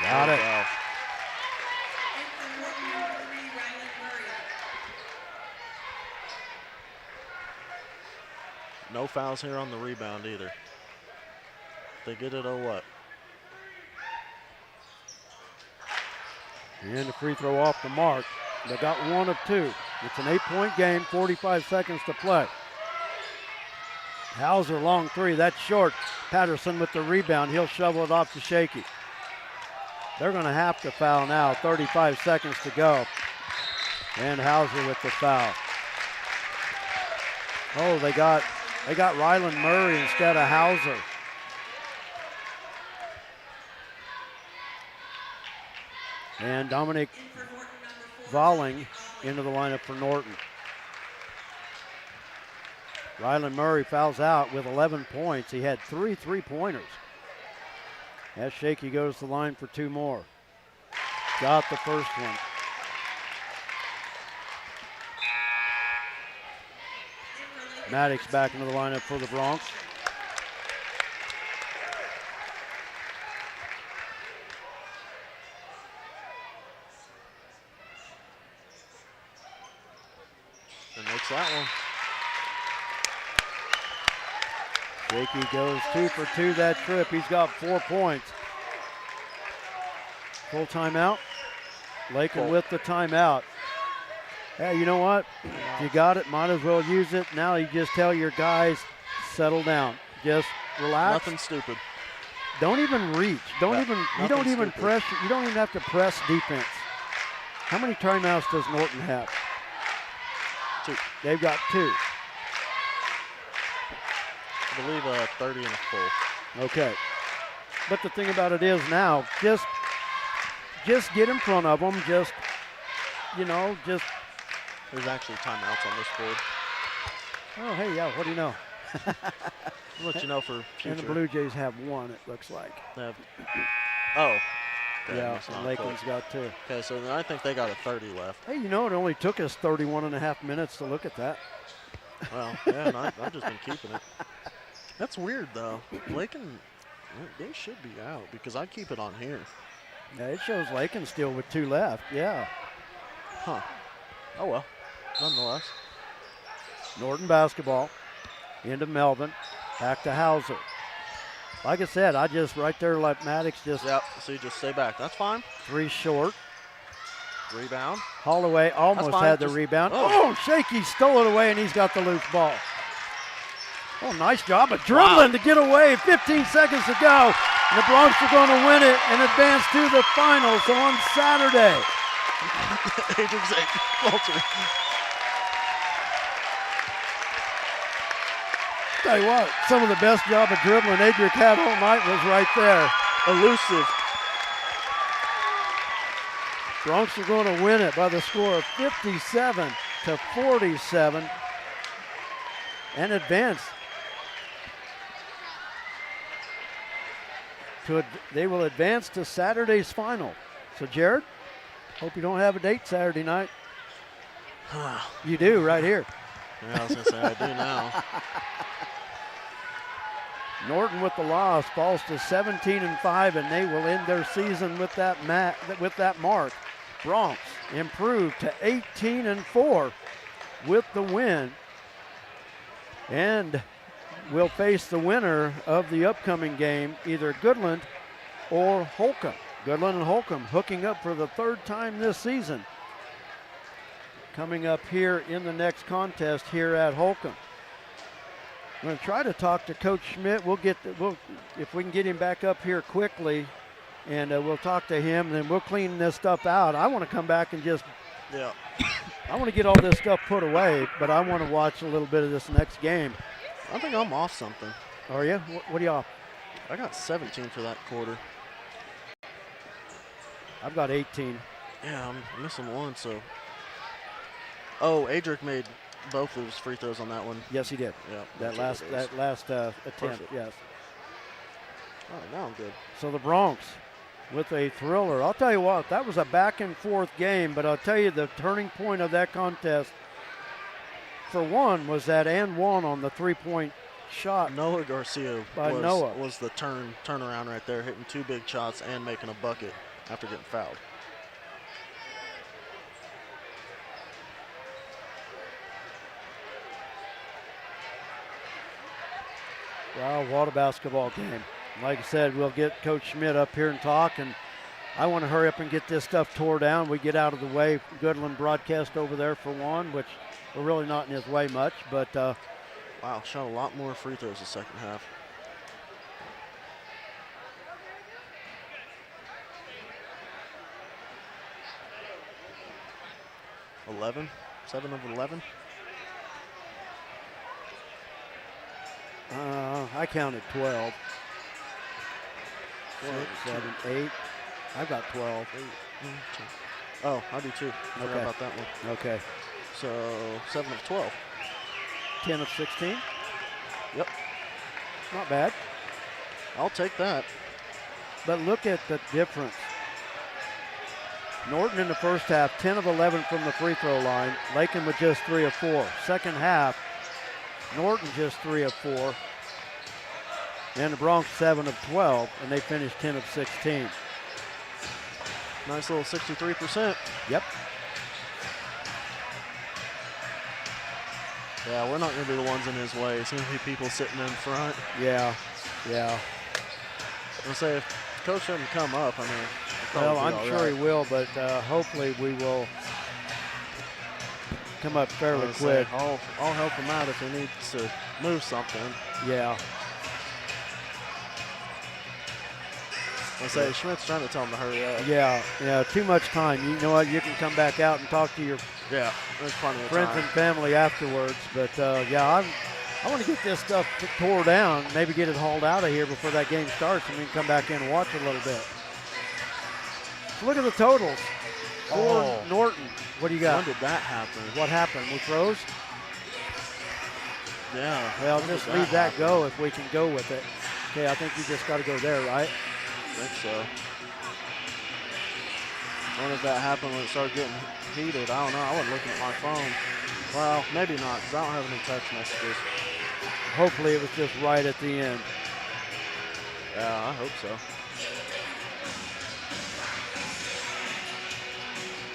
Got it. Wow. No fouls here on the rebound either. If they get it, oh what? And the free throw off the mark. They got 1 of 2. It's an 8-point game, 45 seconds to play. Hauser long 3, that's short. Patterson with the rebound, he'll shovel it off to Shaky. They're gonna have to foul now, 35 seconds to go. And Hauser with the foul. Oh, they got Ryland Murray instead of Hauser. And Dominic Volling into the lineup for Norton. Ryland Murray fouls out with 11 points. He had 3 3-pointers. As Shaky goes to the line for 2 more. Got the first one. Maddox back into the lineup for the Bronx. And makes that one. Shaky goes 2 for 2 that trip. He's got 4 points. Full timeout. Lakin with the timeout. Hey, you know what? If you got it, might as well use it. Now you just tell your guys, settle down. Just relax. Nothing stupid. Don't even reach. You don't even stupid. press. You don't even have to press defense. How many timeouts does Norton have? 2. They've got 2. I believe 30 and a full. Okay. But the thing about it is now, just get in front of them. Just. There's actually timeouts on this board. Oh, hey, yeah. What do you know? I'll let you know for future. And the Blue Jays have 1. It looks like. They have, oh. Okay, Yeah, that's and not Lakeland's close. got 2. Okay, so then I think they got a 30 left. Hey, it only took us 31.5 minutes to look at that. Well, yeah, and I've just been keeping it. That's weird, though. Lakin, they should be out because I keep it on here. Yeah, it shows Lakin still with 2 left. Yeah. Huh. Oh, well. Nonetheless. Norton basketball. Into Melvin. Back to Hauser. Like I said, I just right there let Maddox just. Yep, so you just stay back. That's fine. 3 short. Rebound. Holloway almost fine. had the Just- rebound. oh. Oh, Shaky stole it away, and he's got the loose ball. Oh, nice job of dribbling to get away. 15 seconds to go. And the Bronx are going to win it and advance to the finals on Saturday. Adrian's Walter. Tell you what, some of the best job of dribbling Adric had all night was right there. Elusive. Bronx are going to win it by the score of 57-47 and advance. They will advance to Saturday's final. So, Jared, hope you don't have a date Saturday night. You do right here. Yeah, I was going to say I do now. Norton with the loss falls to 17-5, and they will end their season with that mark. Bronx improved to 18-4 with the win, and will face the winner of the upcoming game, either Goodland or Holcomb. Goodland and Holcomb hooking up for the 3rd time this season. Coming up here in the next contest here at Holcomb. I'm going to try to talk to Coach Schmidt. If we can get him back up here quickly, and we'll talk to him, and then we'll clean this stuff out. I want to come back and just, yeah. I want to get all this stuff put away, but I want to watch a little bit of this next game. I think I'm off something. Are you? What are you off? I got 17 for that quarter. I've got 18. Yeah, I'm missing one, so. Oh, Adric made both of his free throws on that one. Yes, he did. Yeah. That last attempt, Perfect. yes. All right, now I'm good. So the Bronx with a thriller. I'll tell you what, that was a back and forth game, but I'll tell you the turning point of that contest, for one, was that and one on the three-point shot. Noah Garcia Noah was the turnaround right there, hitting 2 big shots and making a bucket after getting fouled. Well, what a basketball game. Like I said, we'll get Coach Schmidt up here and talk, and I want to hurry up and get this stuff tore down. We get out of the way. Goodland broadcast over there for one, which we're really not in his way much, but wow, shot a lot more free throws the second half. Seven of 11. I counted 12. 6, 7, 8. I've got 12. 8, 9, 10. Oh, I do too. I forgot about that one. Okay. So 7 of 12. 10 of 16. Yep. Not bad. I'll take that. But look at the difference. Norton in the first half, 10 of 11 from the free throw line. Lakin with just 3 of 4. Second half, Norton just 3 of 4. And the Bronx 7 of 12, and they finished 10 of 16. Nice little 63%. Yep. Yeah, we're not going to be the ones in his way. It's going to be people sitting in front. Yeah. I'll say if Coach doesn't come up, I mean, well, I'm sure he will, but hopefully we will come up fairly quick. I'll help him out if he needs to move something. Yeah. I'll say Schmidt's trying to tell him to hurry up. Yeah, too much time. You know what? You can come back out and talk to your there's plenty of friends time. and family afterwards. But I want to get this stuff tore down, maybe get it hauled out of here before that game starts, and we can come back in and watch a little bit. So look at the totals. For Norton, what do you got? When did that happen? What happened? We froze? Yeah. Well, just leave that go if we can go with it. Okay, I think you just got to go there, right? I think so. When did that happen when it started getting heated? I don't know. I wasn't looking at my phone. Well, maybe not, because I don't have any text messages. Hopefully it was just right at the end. Yeah, I hope so.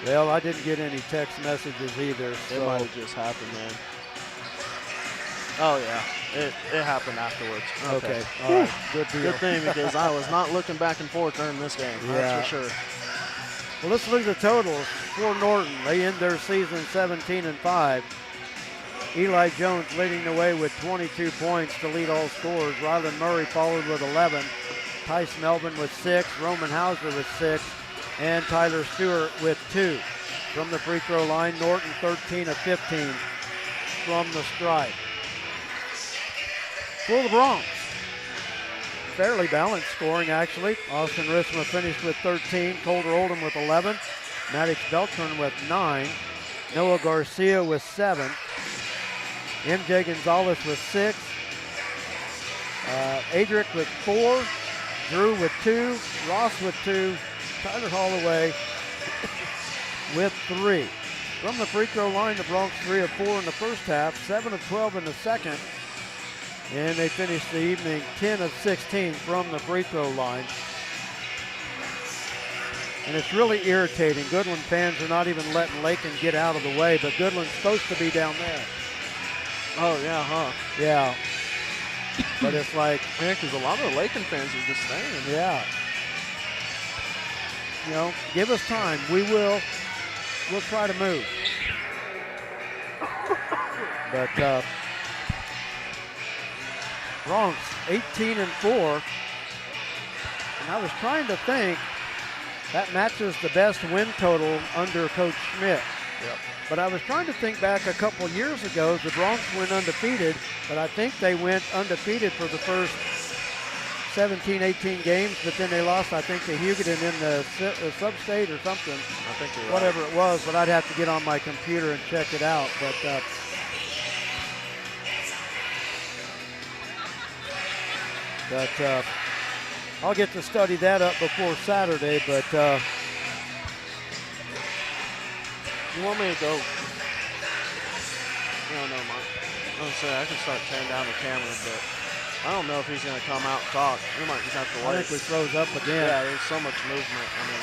Well, I didn't get any text messages either. It might have just happened, man. Oh, yeah. It happened afterwards. Okay. All right. Good deal. Good thing, because I was not looking back and forth during this game. That's for sure. Well, let's look at the totals for Norton. They end their season 17-5. Eli Jones leading the way with 22 points to lead all scorers. Rylan Murray followed with 11. Tice Melvin with 6. Roman Hauser with 6. And Tyler Stewart with 2. From the free throw line, Norton 13 of 15 from the stripe. For the Bronx, fairly balanced scoring actually. Austin Risma finished with 13. Colder Oldham with 11. Maddox Beltran with 9. Noah Garcia with 7. MJ Gonzalez with 6. Adric with 4. Drew with 2. Ross with 2. Tyler Holloway with 3. From the free throw line, the Bronx 3 of 4 in the first half, 7 of 12 in the second. And they finished the evening 10 of 16 from the free throw line. And it's really irritating. Goodland fans are not even letting Lakin get out of the way, but Goodland's supposed to be down there. Oh, yeah, huh? Yeah. But it's like... Yeah, because a lot of the Lakin fans are just staying. Yeah. You know, give us time. We'll try to move. But Bronx 18-4. And I was trying to think that matches the best win total under Coach Schmidt. Yep. But I was trying to think back a couple years ago. The Bronx went undefeated, but I think they went undefeated for the first 17, 18 games, but then they lost, I think, to Hugoton in the sub-state or something. I think you're right. Whatever it was, but I'd have to get on my computer and check it out. But I'll get to study that up before Saturday, but you want me to go? No, never mind. I was gonna say I can start tearing down the camera, but I don't know if he's going to come out and talk. We might just have to wait. I think we froze up again. Yeah, there's so much movement. I mean,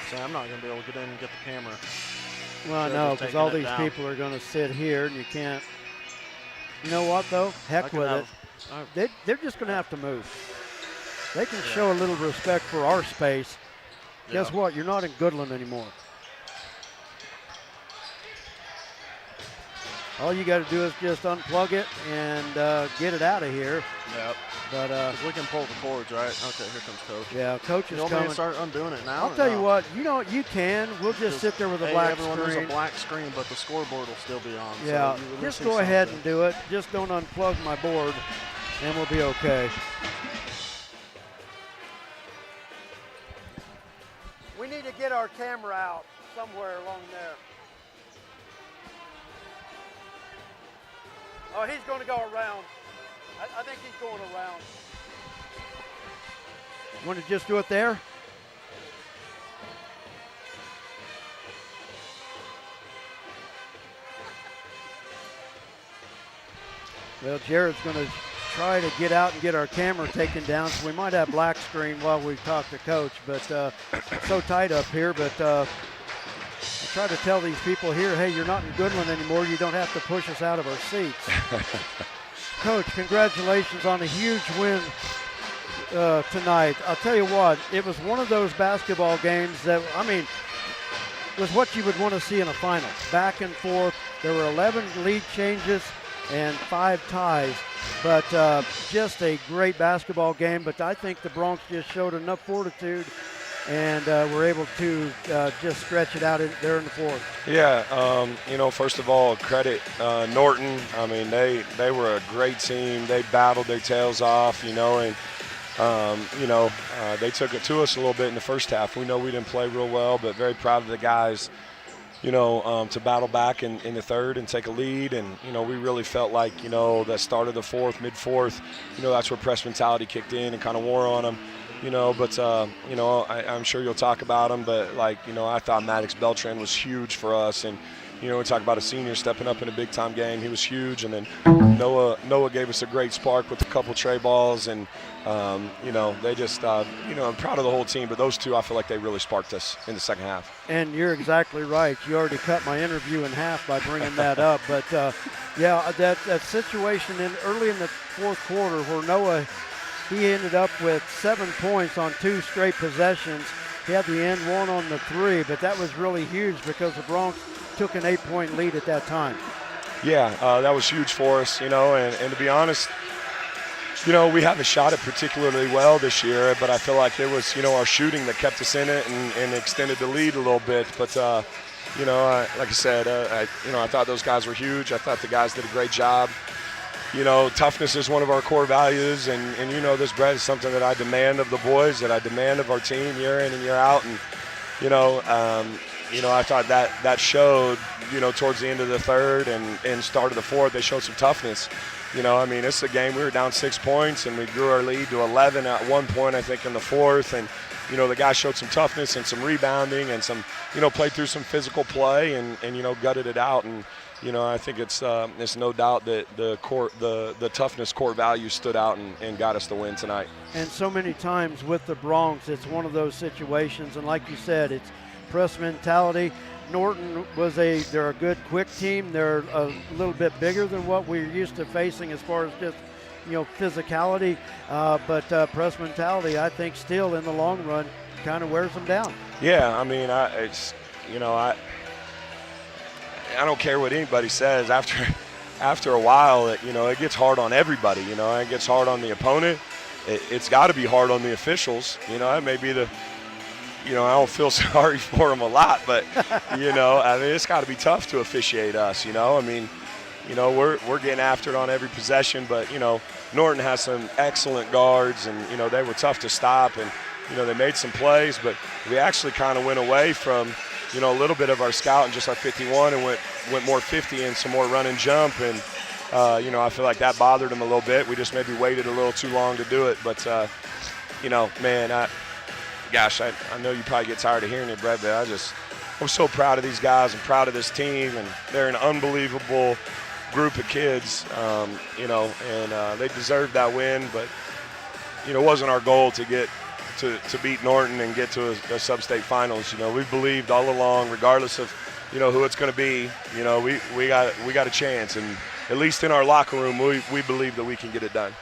so I'm not going to be able to get in and get the camera. Well, no, because all these people are going to sit here, and you can't. You know what, though? Heck with it. They're just going to have to move. They can show a little respect for our space. Guess what? You're not in Goodland anymore. All you got to do is just unplug it and get it out of here. Yep. But we can pull the cords, right? Okay, here comes Coach. Yeah, Coach is coming. You want me to start undoing it now? I'll tell you what. You can. We'll just sit there with a black everyone, screen. there's a black screen, but the scoreboard will still be on. Yeah, so just go ahead and do it. Just don't unplug my board, and we'll be okay. We need to get our camera out somewhere along there. Oh, he's going to go around. I think he's going around. You want to just do it there? Well, Jared's going to try to get out and get our camera taken down, so we might have black screen while we talk to Coach, but it's so tight up here. But I try to tell these people here, hey, you're not in Goodland anymore. You don't have to push us out of our seats. Coach, congratulations on a huge win tonight. I'll tell you what, it was one of those basketball games that, I mean, was what you would want to see in a final. Back and forth. There were 11 lead changes and 5 ties, but just a great basketball game. But I think the Bronx just showed enough fortitude and were able to just stretch it out there in the fourth. Yeah, first of all, credit Norton. I mean, they were a great team. They battled their tails off, and they took it to us a little bit in the first half. We know we didn't play real well, but very proud of the guys, to battle back in the third and take a lead. And, we really felt like, that start of the fourth, mid-fourth, that's where press mentality kicked in and kind of wore on them. I'm sure you'll talk about him, but I thought Maddox Beltran was huge for us. And, we talk about a senior stepping up in a big-time game. He was huge. And then Noah gave us a great spark with a couple tray balls. And, they just, I'm proud of the whole team. But those two, I feel like they really sparked us in the second half. And you're exactly right. You already cut my interview in half by bringing that up. But, that situation early in the fourth quarter where Noah – he ended up with 7 points on 2 straight possessions. He had the end one on the 3, but that was really huge because the Bronx took an 8-point lead at that time. Yeah, that was huge for us, and to be honest, we haven't shot it particularly well this year, but I feel like it was, our shooting that kept us in it and extended the lead a little bit. But, like I said, I thought those guys were huge. I thought the guys did a great job. Toughness is one of our core values, and this, Brett, is something that I demand of the boys, that I demand of our team year in and year out. And, I thought that showed, towards the end of the third and start of the fourth, they showed some toughness. This is a game, we were down 6 points, and we grew our lead to 11 at one point, I think, in the fourth. And, the guys showed some toughness and some rebounding and some, played through some physical play and gutted it out. And, I think it's no doubt that the toughness core value stood out and got us the win tonight. And so many times with the Bronx, it's one of those situations, and like you said, it's press mentality. Norton they're a good quick team. They're a little bit bigger than what we're used to facing as far as just physicality, but press mentality, I think, still in the long run, kind of wears them down. Yeah, I mean, I don't care what anybody says. After a while, it gets hard on everybody. It gets hard on the opponent. It's got to be hard on the officials. It may be I don't feel sorry for them a lot, but I mean, it's got to be tough to officiate us. We're getting after it on every possession, but Norton has some excellent guards, and they were tough to stop, and they made some plays, but we actually kind of went away from a little bit of our scout and just our 51 and went more 50 and some more run and jump, and I feel like that bothered them a little bit. We just maybe waited a little too long to do it, but man, I know you probably get tired of hearing it, Brett, but I'm so proud of these guys. I'm proud of this team, and they're an unbelievable group of kids, and they deserved that win, but it wasn't our goal to get to beat Norton and get to a sub-state finals. We believed all along, regardless of who it's going to be, we got a chance, and at least in our locker room, we believe that we can get it done.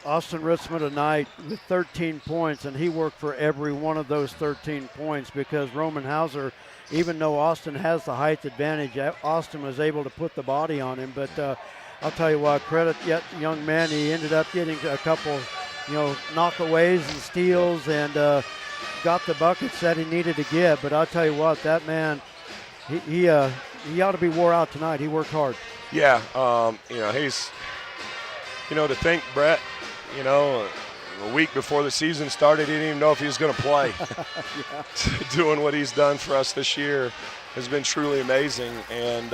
Austin Ritzman tonight with 13 points, and he worked for every one of those 13 points because Roman Hauser, even though Austin has the height advantage, Austin was able to put the body on him. But I'll tell you what, credit yet young man. He ended up getting a couple, knockaways and steals, and got the buckets that he needed to get. But I'll tell you what, that man, he ought to be wore out tonight. He worked hard. Yeah, he's, to think, Brett, a week before the season started, he didn't even know if he was going to play. Doing what he's done for us this year has been truly amazing. And,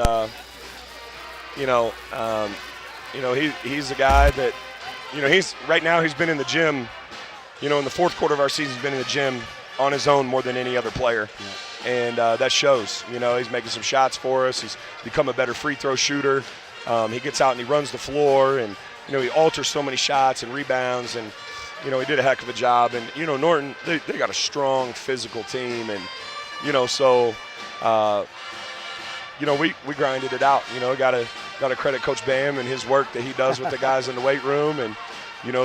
he's a guy that, right now he's been in the gym, in the fourth quarter of our season, he's been in the gym on his own more than any other player. Yeah. And that shows. He's making some shots for us. He's become a better free throw shooter. He gets out and he runs the floor, and he alters so many shots and rebounds, and he did a heck of a job. And Norton, they got a strong physical team, and so we grinded it out. Got to credit Coach Bam and his work that he does with the guys in the weight room, and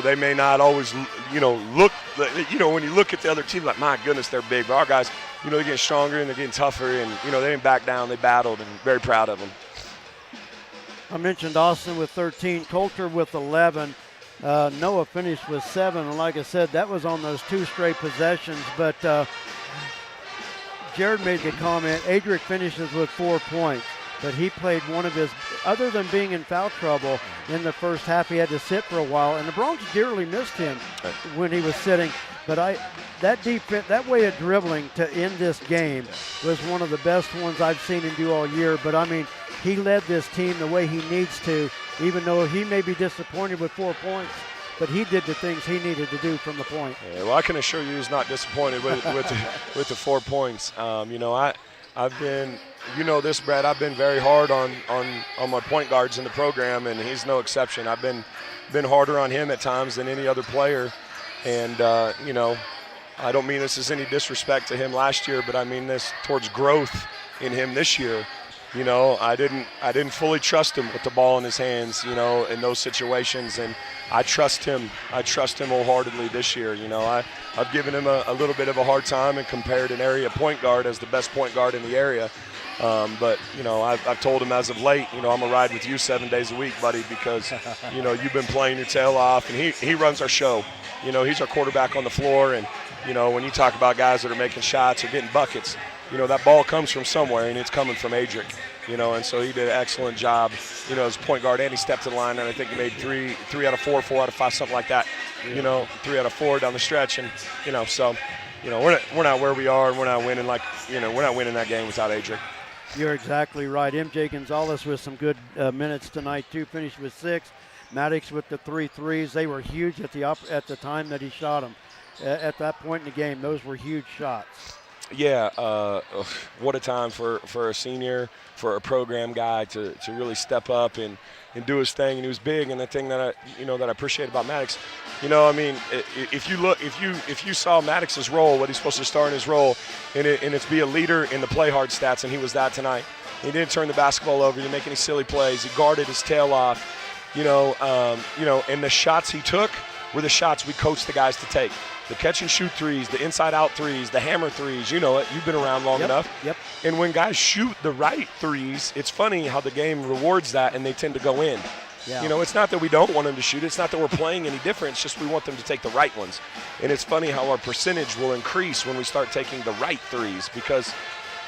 they may not always look when you look at the other team like, my goodness, they're big, but our guys, they're getting stronger and they're getting tougher, and they didn't back down, they battled, and very proud of them. I mentioned Austin with 13, Coulter with 11. Noah finished with 7, and like I said, that was on those 2 straight possessions. But Jared made the comment, Adric finishes with 4 points, but he played one of his, other than being in foul trouble in the first half, he had to sit for a while, and the Bronx dearly missed him when he was sitting. But that defense, that way of dribbling to end this game was one of the best ones I've seen him do all year. But I mean, he led this team the way he needs to, even though he may be disappointed with 4 points, but he did the things he needed to do from the point. Yeah, well, I can assure you he's not disappointed with the 4 points. I've been, this, Brad, I've been very hard on my point guards in the program, and he's no exception. I've been harder on him at times than any other player. And, I don't mean this as any disrespect to him last year, but I mean this towards growth in him this year. I didn't fully trust him with the ball in his hands, in those situations, and I trust him. I trust him wholeheartedly this year. I've given him a little bit of a hard time and compared an area point guard as the best point guard in the area. But I've told him as of late, I'm gonna ride with you 7 days a week, buddy, because you've been playing your tail off, and he runs our show. He's our quarterback on the floor, and when you talk about guys that are making shots or getting buckets, that ball comes from somewhere, and it's coming from Adric. And so he did an excellent job, as point guard, and he stepped to the line, and I think he made three out of 4, 4 out of 5, something like that. 3 out of 4 down the stretch, and so we're not where we are, and we're not winning we're not winning that game without Adric. You're exactly right. MJ Gonzalez with some good minutes tonight too. Finished with 6. Maddox with the 3 threes. They were huge at the time that he shot them. At that point in the game, those were huge shots. Yeah, what a time for a senior, for a program guy to really step up and do his thing. And he was big. And the thing that I appreciate about Maddox, if you saw Maddox's role, what he's supposed to start in his role, and it's be a leader in the play hard stats, and he was that tonight. He didn't turn the basketball over. He didn't make any silly plays. He guarded his tail off. And the shots he took were the shots we coached the guys to take. The catch and shoot threes, the inside out threes, the hammer threes, you know it. You've been around long enough. Yep. And when guys shoot the right threes, it's funny how the game rewards that and they tend to go in. Yeah. It's not that we don't want them to shoot. It's not that we're playing any different. It's just we want them to take the right ones. And it's funny how our percentage will increase when we start taking the right threes because,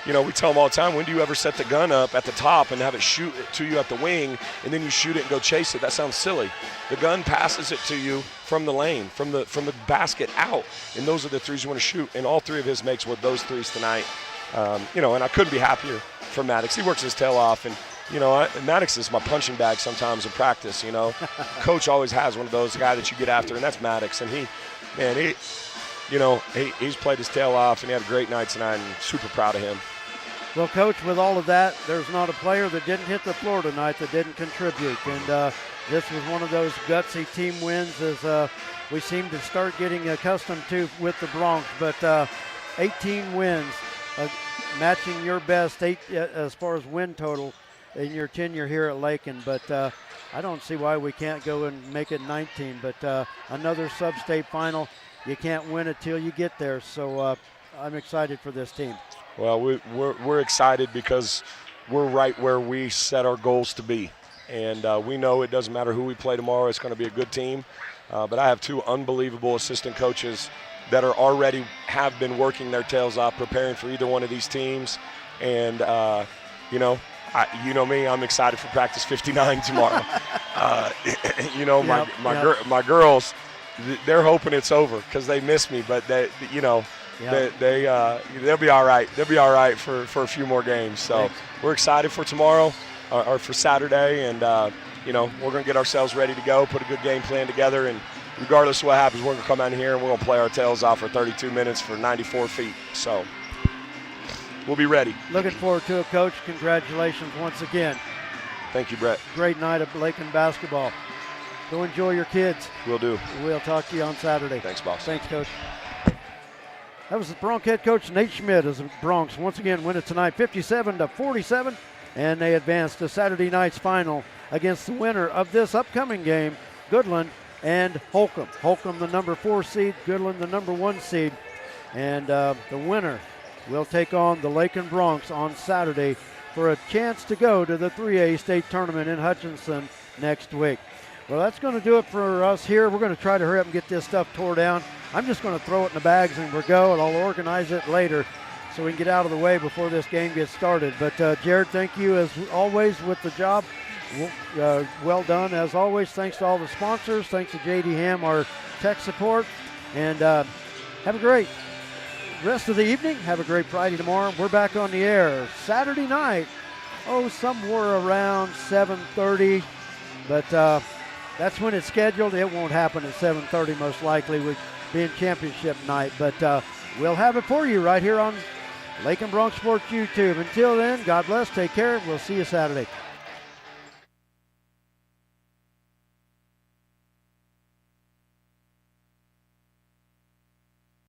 we tell them all the time, when do you ever set the gun up at the top and have it shoot it to you at the wing and then you shoot it and go chase it? That sounds silly. The gun passes it to you from the lane, from the basket out, and those are the threes you want to shoot. And all three of his makes were those threes tonight. And I couldn't be happier for Maddox. He works his tail off, and Maddox is my punching bag sometimes in practice. Coach always has one of those, the guy that you get after, and that's Maddox. And he's played his tail off, and he had a great night tonight, and super proud of him. Well, Coach, with all of that, there's not a player that didn't hit the floor tonight that didn't contribute. And this was one of those gutsy team wins as we seem to start getting accustomed to with the Bronx. But 18 wins, matching your best as far as win total in your tenure here at Lakin. But I don't see why we can't go and make it 19. But another sub-state final, you can't win it till you get there. So I'm excited for this team. Well, we're excited because we're right where we set our goals to be. And we know it doesn't matter who we play tomorrow, it's going to be a good team. But I have two unbelievable assistant coaches that have been working their tails off, preparing for either one of these teams. And, me, I'm excited for practice 59 tomorrow. My girls, they're hoping it's over because they miss me, but they'll be all right. They'll be all right for a few more games. So we're excited for tomorrow or for Saturday, and we're going to get ourselves ready to go, put a good game plan together, and regardless of what happens, we're going to come out here and we're going to play our tails off for 32 minutes for 94 feet. So we'll be ready. Looking forward to it, Coach. Congratulations once again. Thank you, Brett. Great night of Lakin basketball. Go enjoy your kids. Will do. We'll talk to you on Saturday. Thanks, boss. Thanks, Coach. That was the Bronx head coach, Nate Schmidt, as the Bronx once again win it tonight 57-47, and they advance to Saturday night's final against the winner of this upcoming game, Goodland and Holcomb. Holcomb, the number 4 seed, Goodland, the number 1 seed, and the winner will take on the Lakin Bronx on Saturday for a chance to go to the 3A state tournament in Hutchinson next week. Well, that's going to do it for us here. We're going to try to hurry up and get this stuff tore down. I'm just going to throw it in the bags and we'll go, and I'll organize it later so we can get out of the way before this game gets started. But, Jared, thank you as always with the job. Well done as always. Thanks to all the sponsors. Thanks to J.D. Ham, our tech support. And have a great rest of the evening. Have a great Friday tomorrow. We're back on the air Saturday night. Somewhere around 7:30. But that's when it's scheduled. It won't happen at 7:30 most likely with being championship night. But we'll have it for you right here on Lakin Bronx Sports YouTube. Until then, God bless. Take care. We'll see you Saturday.